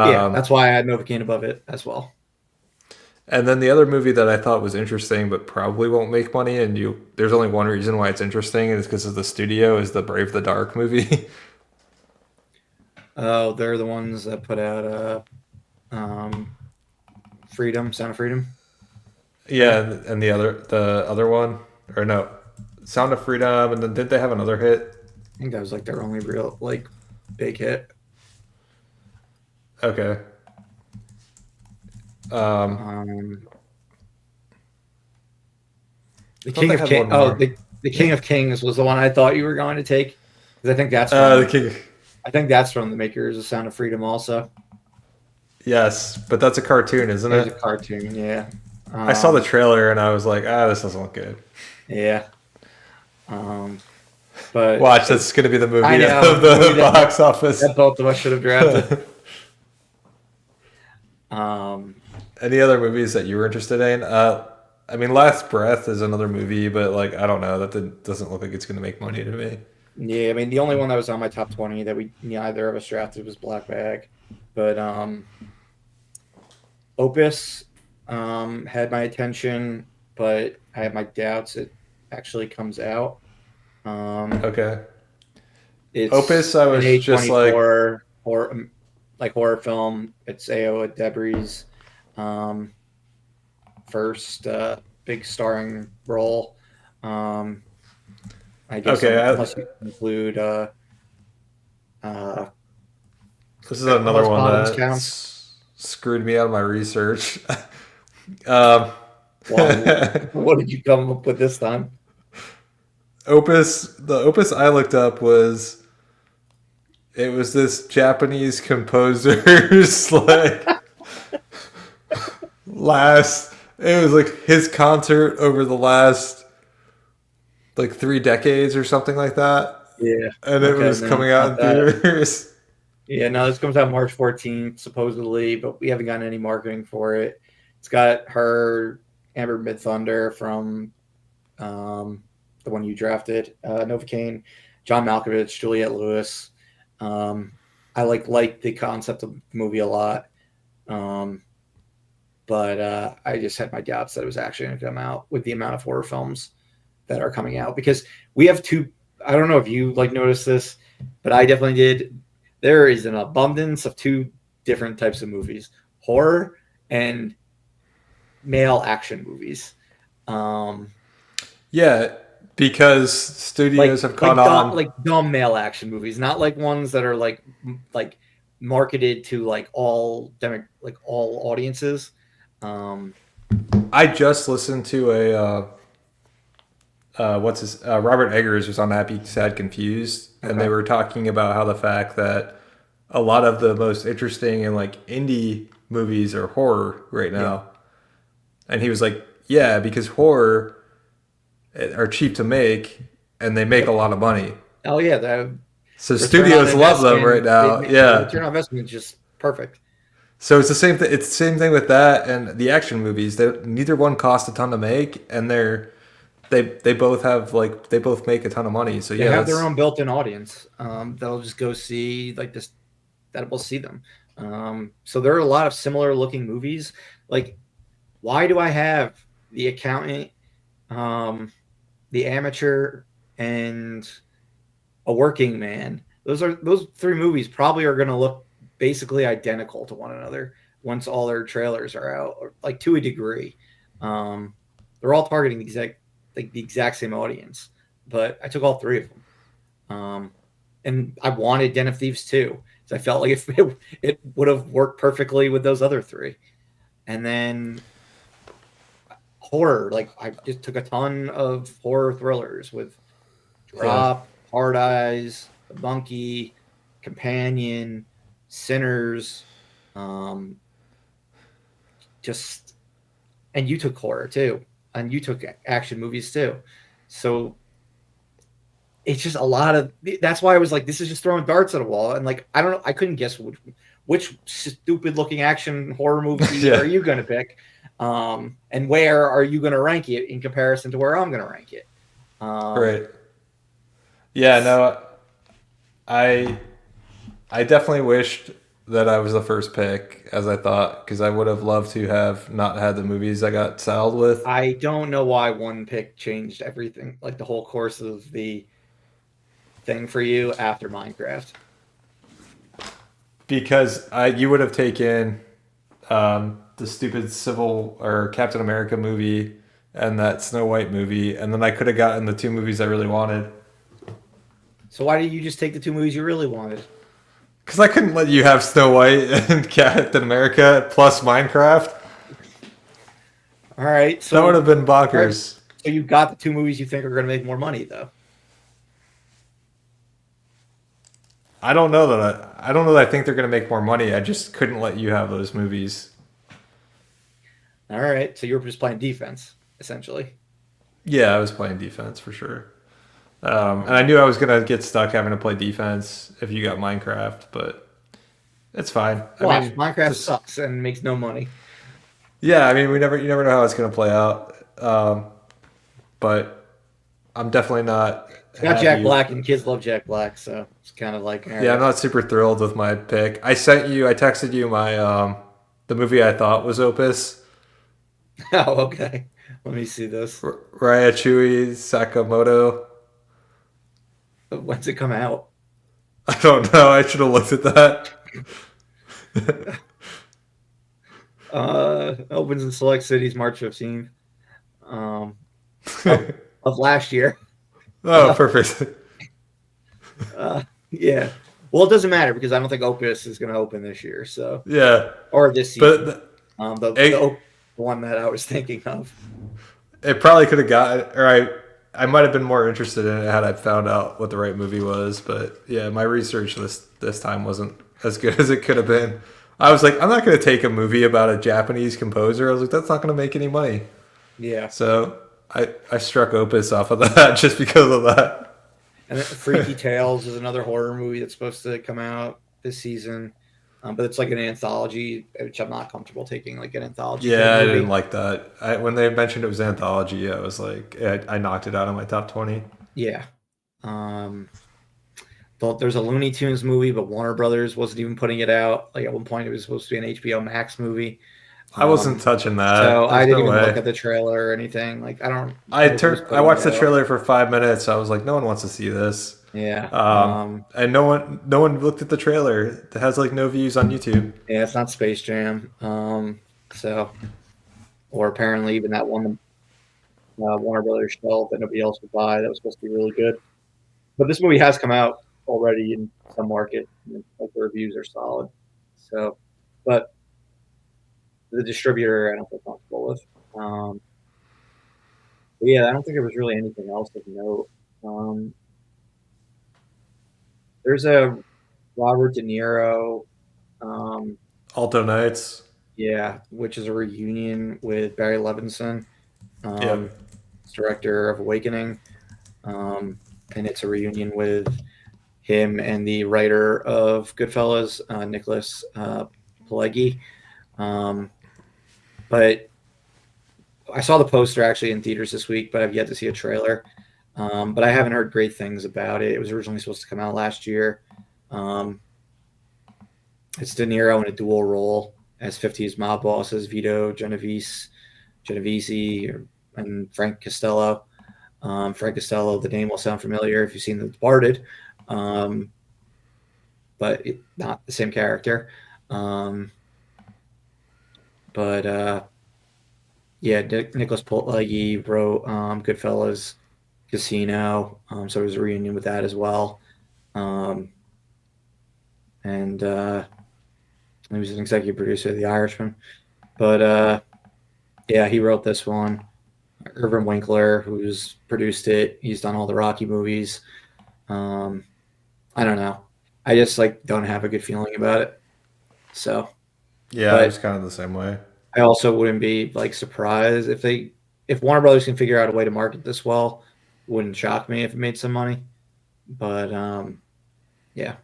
Speaker 1: Yeah,
Speaker 2: Um,
Speaker 1: that's why I had Novocaine above it as well.
Speaker 2: and then the other movie that I thought was interesting but probably won't make money, and there's only one reason why it's interesting, and it's because of the studio, is the Brave the Dark movie.
Speaker 1: Oh, they're the ones that put out um, Freedom, Sound of Freedom,
Speaker 2: Yeah,
Speaker 1: right?
Speaker 2: and the other one, or no, Sound of Freedom, and then did they have another hit?
Speaker 1: I think that was like their only real like big hit.
Speaker 2: Okay. Um,
Speaker 1: Um, the
Speaker 2: I thought
Speaker 1: King
Speaker 2: they
Speaker 1: of
Speaker 2: had
Speaker 1: King.
Speaker 2: one
Speaker 1: Oh,
Speaker 2: more.
Speaker 1: the King of Kings was the one I thought you were going to take because
Speaker 2: The King.
Speaker 1: I think that's from the makers of Sound of Freedom. Also,
Speaker 2: Yes, but that's a cartoon, isn't
Speaker 1: there's a
Speaker 2: it?
Speaker 1: cartoon. Yeah.
Speaker 2: I saw the
Speaker 1: Um,
Speaker 2: trailer and I was like, this doesn't look good.
Speaker 1: yeah. Um, but
Speaker 2: Watch, that's going to be the
Speaker 1: I
Speaker 2: movie of
Speaker 1: know the movie
Speaker 2: the box office.
Speaker 1: that both of us should have drafted. Um,
Speaker 2: Any other movies that you were interested in? I mean, Last Breath is another movie, but like, I don't know. Doesn't look like it's going to make money to me.
Speaker 1: yeah, I mean the only one that was on my top 20 that we neither of us drafted was Black Bag, but Opus had my attention, but I have my doubts it actually comes out. Um,
Speaker 2: Okay.
Speaker 1: it's
Speaker 2: Opus, I
Speaker 1: an
Speaker 2: was just like,
Speaker 1: A24 horror, like horror film. It's Aoa Debris' um, first big starring role. Um, I guess
Speaker 2: Okay,
Speaker 1: unless you include uh,
Speaker 2: this is another
Speaker 1: unless
Speaker 2: one
Speaker 1: bottoms
Speaker 2: that
Speaker 1: counts.
Speaker 2: screwed me out of my research. um,
Speaker 1: Why? What did you come up with this time?
Speaker 2: the opus I looked up was it was this Japanese composer's like last. It was like his concert over the last like 3 decades or something like that,
Speaker 1: Yeah.
Speaker 2: and it
Speaker 1: Okay.
Speaker 2: was
Speaker 1: No,
Speaker 2: coming
Speaker 1: it's
Speaker 2: out
Speaker 1: not
Speaker 2: in
Speaker 1: that.
Speaker 2: theaters.
Speaker 1: Yeah. No, this comes out March 14th, supposedly, but we haven't gotten any marketing for it. It's got her, Amber Mid Thunder from the one you drafted, Novocaine, John Malkovich, Juliette Lewis. Um, I like the concept of the movie a lot, um, but I just had my doubts that it was actually going to come out with the amount of horror films that are coming out because we have two. I don't know if you like noticed this, but I definitely did. There is an abundance of two different types of movies: horror and male action movies. Um,
Speaker 2: Yeah, because studios have caught on.
Speaker 1: like dumb male action movies, not like ones that are like marketed to like like all audiences. Um,
Speaker 2: I just listened to a what's his Robert Eggers was on Happy Sad Confused, and they
Speaker 1: okay,
Speaker 2: were talking about how the fact that a lot of the most interesting and like indie movies are horror right
Speaker 1: yeah,
Speaker 2: now, and he was like, yeah, because horror are cheap to make and they make a
Speaker 1: yep.
Speaker 2: lot of money.
Speaker 1: Oh yeah, the
Speaker 2: So
Speaker 1: return on
Speaker 2: studios love them right
Speaker 1: investment.
Speaker 2: now.
Speaker 1: The
Speaker 2: Yeah.
Speaker 1: return on investment is just perfect.
Speaker 2: So it's the same thing. It's the same thing with that and the action movies. Neither one cost a ton to make, and they both have like they both make a ton of money. So
Speaker 1: They
Speaker 2: yeah,
Speaker 1: have their
Speaker 2: that's
Speaker 1: own built-in audience. They'll just go see like this. That will see them. So there are a lot of similar looking movies. Like, why do I have the accountant, um, the amateur, and a working man? Those three movies probably are going to look basically identical to one another once all their trailers are out, or like to a degree. Um, they're all targeting the exact same audience, but I took all three of them. And I wanted Den of Thieves too, so I felt like it would have worked perfectly with those other three. And then horror, like I just took a ton of horror thrillers with
Speaker 2: yeah.
Speaker 1: Drop, Hard Eyes, The Monkey, Companion, Sinners, um, just and you took horror too, and you took action movies too. So it's just a lot of. That's why I was like, this is just throwing darts at a wall, and like I don't know, I couldn't guess which stupid looking action horror movie are
Speaker 2: Yeah.
Speaker 1: you going to pick, and where are you going to rank it in comparison to where I'm going to rank it. Um,
Speaker 2: Right. Yeah, no, I I definitely wished that I was the first pick, as I thought, because I would have loved to have not had the movies I got saddled with.
Speaker 1: I don't know why one pick changed everything, like the whole course of the thing for you after Minecraft.
Speaker 2: Because you would have taken the stupid Civil or Captain America movie and that Snow White movie, and then I could have gotten the two movies I really wanted.
Speaker 1: So why did you just take the two movies you really wanted?
Speaker 2: Because I couldn't let you have Snow White and Captain America plus Minecraft.
Speaker 1: All right,
Speaker 2: That would
Speaker 1: so
Speaker 2: have been
Speaker 1: all right,
Speaker 2: bonkers.
Speaker 1: so you got the two movies you think are going to make more money, though.
Speaker 2: I don't know that I think they're going to make more money. I just couldn't let you have those movies.
Speaker 1: All right, so you were just playing defense essentially.
Speaker 2: Yeah, I was playing defense for sure. And I
Speaker 1: Um,
Speaker 2: knew I was going to get stuck having to play defense if you got Minecraft, but it's fine. I
Speaker 1: Watch,
Speaker 2: mean,
Speaker 1: Minecraft
Speaker 2: just
Speaker 1: sucks and makes no money.
Speaker 2: yeah. I mean, you never know how it's going to play out. But I'm definitely not
Speaker 1: It's got Jack
Speaker 2: happy.
Speaker 1: Black, and kids love Jack Black, so it's kind of like, all
Speaker 2: Yeah, I'm
Speaker 1: right.
Speaker 2: not super thrilled with my pick. I texted you my the movie I thought was Opus.
Speaker 1: Oh, okay. Let me see this.
Speaker 2: Ryuichi Sakamoto.
Speaker 1: When's it come out?
Speaker 2: I don't know. I should have looked at that.
Speaker 1: Opens in select cities March 15th, um, of of last year.
Speaker 2: Oh, perfect.
Speaker 1: Yeah. Well, it doesn't matter because I don't think Opus is going to open this year, so
Speaker 2: Yeah,
Speaker 1: or this season.
Speaker 2: but
Speaker 1: The
Speaker 2: it
Speaker 1: one that I was thinking of.
Speaker 2: it probably could have got or I might have been more interested in it had I found out what the right movie was. But yeah, my research this time wasn't as good as it could have been. I was like, I'm not going to take a movie about a Japanese composer. I was like, that's not going to make any money.
Speaker 1: Yeah.
Speaker 2: So I struck Opus off of that just because of that.
Speaker 1: And then Freaky Tales is another horror movie that's supposed to come out this season. But it's like an anthology, which I'm not comfortable taking like an anthology type
Speaker 2: Yeah, I didn't
Speaker 1: movie.
Speaker 2: like that. When they mentioned it was anthology, I was like, I knocked it out of my top 20.
Speaker 1: Yeah. Um, there's a Looney Tunes movie, but Warner Brothers wasn't even putting it out. Like at one point, it was supposed to be an HBO Max movie.
Speaker 2: I wasn't
Speaker 1: Um,
Speaker 2: touching
Speaker 1: so
Speaker 2: that.
Speaker 1: I
Speaker 2: There's
Speaker 1: didn't
Speaker 2: no
Speaker 1: even look
Speaker 2: way.
Speaker 1: at the trailer or anything. Like I don't know who was
Speaker 2: I
Speaker 1: putting it
Speaker 2: watched the
Speaker 1: out.
Speaker 2: trailer for 5 minutes. I was like, no one wants to see this.
Speaker 1: Yeah.
Speaker 2: And no one looked at the trailer. It has like no views on YouTube.
Speaker 1: Yeah, it's not Space Jam. So or apparently even that one Warner Brothers shelved that nobody else would buy that was supposed to be really good. But this movie has come out already in some market. Like the reviews are solid. So, but the distributor I don't feel comfortable with. Um, but yeah, I don't think there was really anything else of note. Um, there's a Robert De Niro, um,
Speaker 2: Alto Nights.
Speaker 1: yeah, which is a reunion with Barry Levinson,
Speaker 2: Yep.
Speaker 1: director of Awakening, and it's a reunion with him and the writer of Goodfellas, Nicholas Pileggi. Um, but I saw the poster actually in theaters this week, but I've yet to see a trailer. But I haven't heard great things about it. It was originally supposed to come out last year. Um, it's De Niro in a dual role as 50s mob bosses Vito Genovese, and Frank Costello. Frank Costello, the name will sound familiar if you've seen The Departed, um, but not the same character. Um, but yeah, Nicholas Pileggi wrote Goodfellas, Casino, so it was a reunion with that as well. Um, and he was an executive producer of The Irishman. But yeah, he wrote this one. Irvin Winkler, who's produced it, he's done all the Rocky movies. Um, I don't know. I just like don't have a good feeling about it. So,
Speaker 2: Yeah, I was
Speaker 1: but
Speaker 2: kind of the same way.
Speaker 1: I also wouldn't be like surprised if Warner Brothers can figure out a way to market this well. Wouldn't shock me if it made some money. But yeah,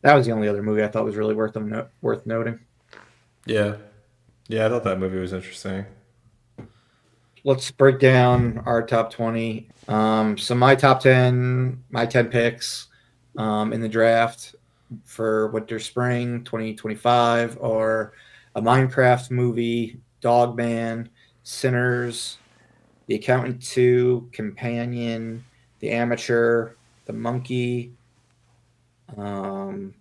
Speaker 1: that was the only other movie I thought was really worth noting.
Speaker 2: Yeah. Yeah, I thought that movie was interesting.
Speaker 1: Let's break down our top 20. So my 10 picks in the draft for winter spring 2025 are a Minecraft movie, Dogman, Sinners, The Accountant 2, Companion, The Amateur, The Monkey, um,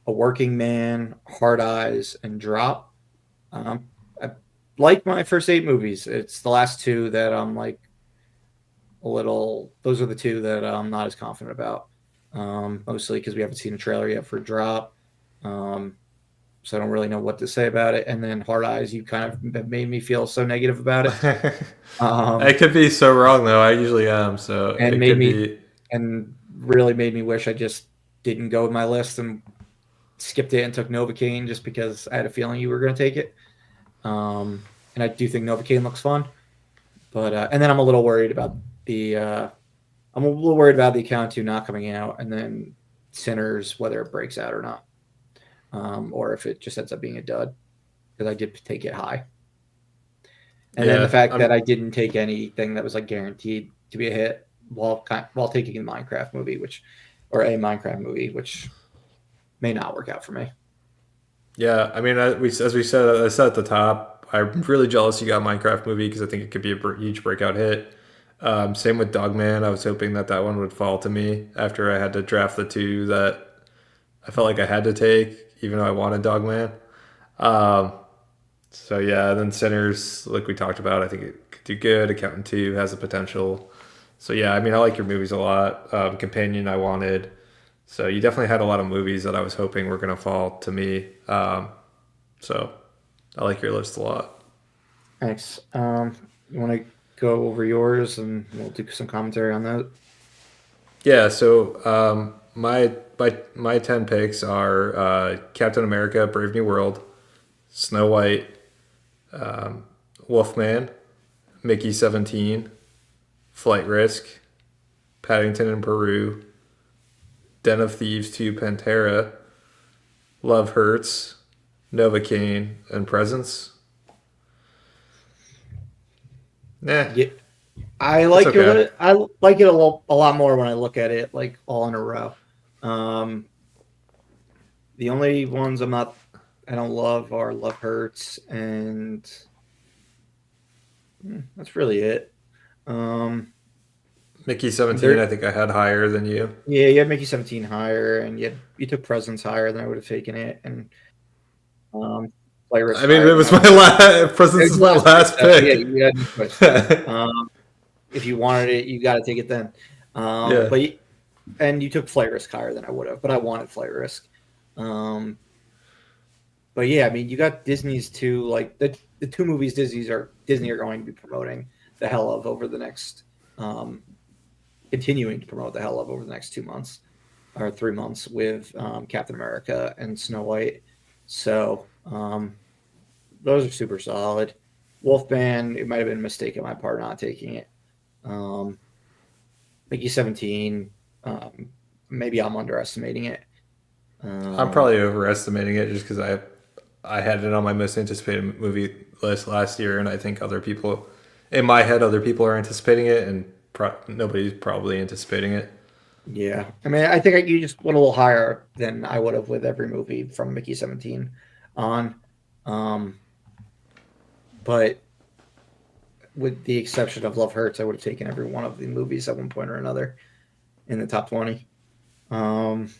Speaker 1: A Working Man, Hard Eyes, and Drop. I like my first 8 movies. It's the last two that I'm like a little. Those are the two that I'm not as confident about. Mostly because we haven't seen a trailer yet for Drop, um, so I don't really know what to say about it. And then Hard Eyes, you kind of have made me feel so negative about it,
Speaker 2: I
Speaker 1: um,
Speaker 2: could be so wrong though. I usually am, so
Speaker 1: and
Speaker 2: it
Speaker 1: made
Speaker 2: could
Speaker 1: me
Speaker 2: be.
Speaker 1: and really made me wish I just didn't go with my list and skipped it and took Novocaine just because I had a feeling you were going to take it. And I do think Novocaine looks fun. But and then I'm a little worried about the the account 2 not coming out, and then Sinners whether it breaks out or not, or if it just ends up being a dud because I did take it high, and then the
Speaker 2: Yeah,
Speaker 1: fact that
Speaker 2: I'm
Speaker 1: I didn't take anything that was like guaranteed to be a hit while taking a Minecraft movie, which may not work out for me.
Speaker 2: Yeah, I mean, as we said, I said at the top, I'm really jealous you got Minecraft movie because I think it could be a huge breakout hit. Same with Dogman. I was hoping that that one would fall to me after I had to draft the two that I felt like I had to take, even though I wanted Dogman. Um, so yeah, then Sinners, like we talked about, I think it could do good. Accountant 2 has the potential. So yeah, I mean, I like your movies a lot. Companion, I wanted. So you definitely had a lot of movies that I was hoping were gonna fall to me. So I like your list a lot.
Speaker 1: Thanks. You want to go over yours and we'll do some commentary on that?
Speaker 2: Yeah. So my 10 picks are Captain America: Brave New World, Snow White, Wolfman, Mickey 17, Flight Risk, Paddington in Peru, Den of Thieves 2, Pantera, Love Hurts, Novocaine, and Presence. Nah,
Speaker 1: Yeah, I
Speaker 2: it's
Speaker 1: like your
Speaker 2: okay.
Speaker 1: I like it a lot more when I look at it like all in a row. Um, the only ones I don't love are Love Hurts and that's really it. Um,
Speaker 2: Mickey 17, I
Speaker 1: there,
Speaker 2: think I had higher than you.
Speaker 1: yeah, you had Mickey 17 higher, and you took Presence higher than I would have taken it, and um, Play
Speaker 2: I
Speaker 1: Risk
Speaker 2: mean,
Speaker 1: higher
Speaker 2: it
Speaker 1: than
Speaker 2: was
Speaker 1: I
Speaker 2: my
Speaker 1: would have taken it.
Speaker 2: last. Presence
Speaker 1: It was
Speaker 2: is
Speaker 1: the
Speaker 2: my
Speaker 1: last pick,
Speaker 2: last
Speaker 1: so yeah,
Speaker 2: pick.
Speaker 1: you had no choice. If you wanted it, you got to take it then.
Speaker 2: Yeah,
Speaker 1: But and you took Flight Risk higher than I would have, but I wanted Flight Risk. Um, but yeah, I mean, you got Disney's two like the two movies Disney are going to be promoting the hell of over the next um, continuing to promote the hell of over the next 2 months or 3 months with Captain America and Snow White. So those are super solid. Wolfman, it might have been a mistake on my part not taking it. Um, Mickey 17, um, maybe I'm underestimating it.
Speaker 2: I'm
Speaker 1: Um,
Speaker 2: probably overestimating it just because I had it on my most anticipated movie list last year, and I think other people, in my head, other people are anticipating it, and nobody's probably anticipating it.
Speaker 1: yeah, I mean, I think you just went a little higher than I would have with every movie from Mickey 17 on. Um, but with the exception of Love Hurts, I would have taken every one of the movies at one point or another in the top 20. Um,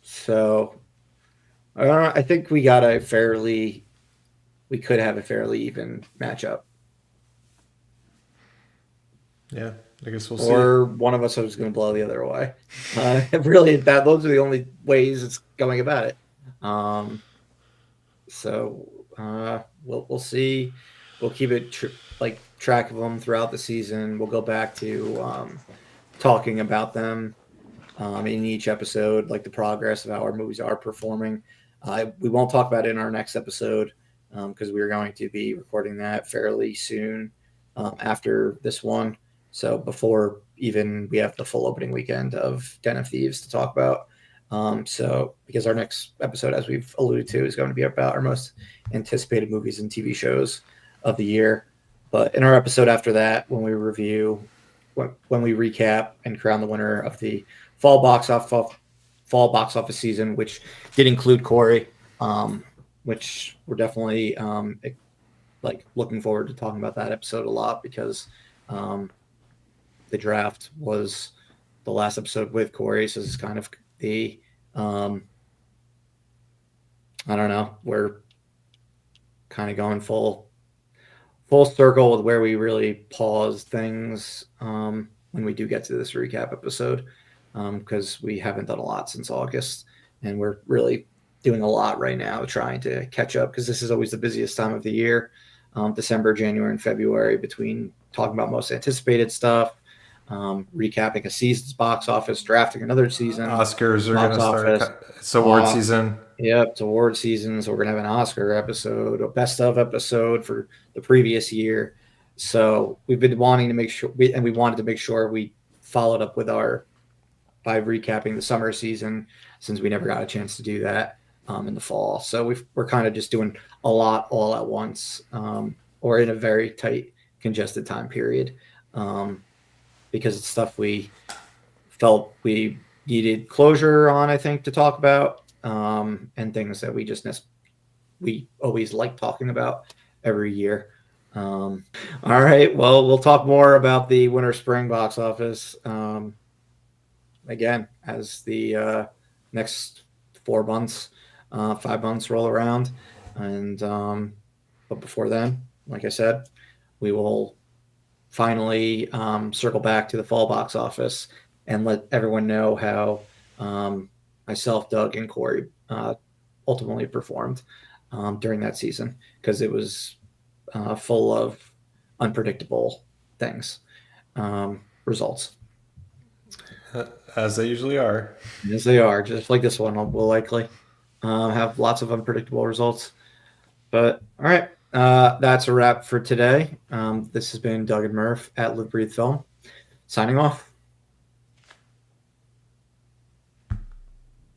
Speaker 1: so I think we could have a fairly even matchup,
Speaker 2: Yeah, I guess we'll see.
Speaker 1: or one of us is going to blow the other away. Really, those are the only ways it's going about it. Um, we'll see. We'll keep it like track of them throughout the season. We'll go back to talking about them in each episode, like the progress of how our movies are performing. We won't talk about it in our next episode because we are going to be recording that fairly soon after this one. So before even we have the full opening weekend of Den of Thieves to talk about. So because our next episode, as we've alluded to, is going to be about our most anticipated movies and TV shows of the year. But in our episode after that, when we recap and crown the winner of the fall box off fall box office season, which did include Corey, which we're definitely like looking forward to talking about that episode a lot because um, the draft was the last episode with Corey, so it's kind of the um, I don't know, we're kind of going full circle with where we really pause things when we do get to this recap episode because we haven't done a lot since August, and we're really doing a lot right now trying to catch up because this is always the busiest time of the year, December, January, and February between talking about most anticipated stuff, recapping a season's box office, drafting another season's
Speaker 2: Oscars are
Speaker 1: box
Speaker 2: gonna start.
Speaker 1: office.
Speaker 2: It's award
Speaker 1: Uh,
Speaker 2: season.
Speaker 1: Yep, it's award season, so we're gonna have an Oscar episode, a best of episode for the previous year. So we've been wanting to make sure, we wanted to make sure we followed up with our by recapping the summer season since we never got a chance to do that in the fall. So we're kind of just doing a lot all at once, or in a very tight, congested time period, um, because it's stuff we felt we needed closure on. I think to talk about and things that we always like talking about every year. All right. Well, we'll talk more about the winter spring box office again as the next 4 months, 5 months roll around. And but before then, like I said, we will finally circle back to the fall box office and let everyone know how myself, Doug, and Corey ultimately performed during that season, because it was full of unpredictable things, results.
Speaker 2: As they usually are.
Speaker 1: As they are, just like this one, will likely have lots of unpredictable results. But all right, that's a wrap for today. This has been Doug and Murph at Live Breathe Film, signing off.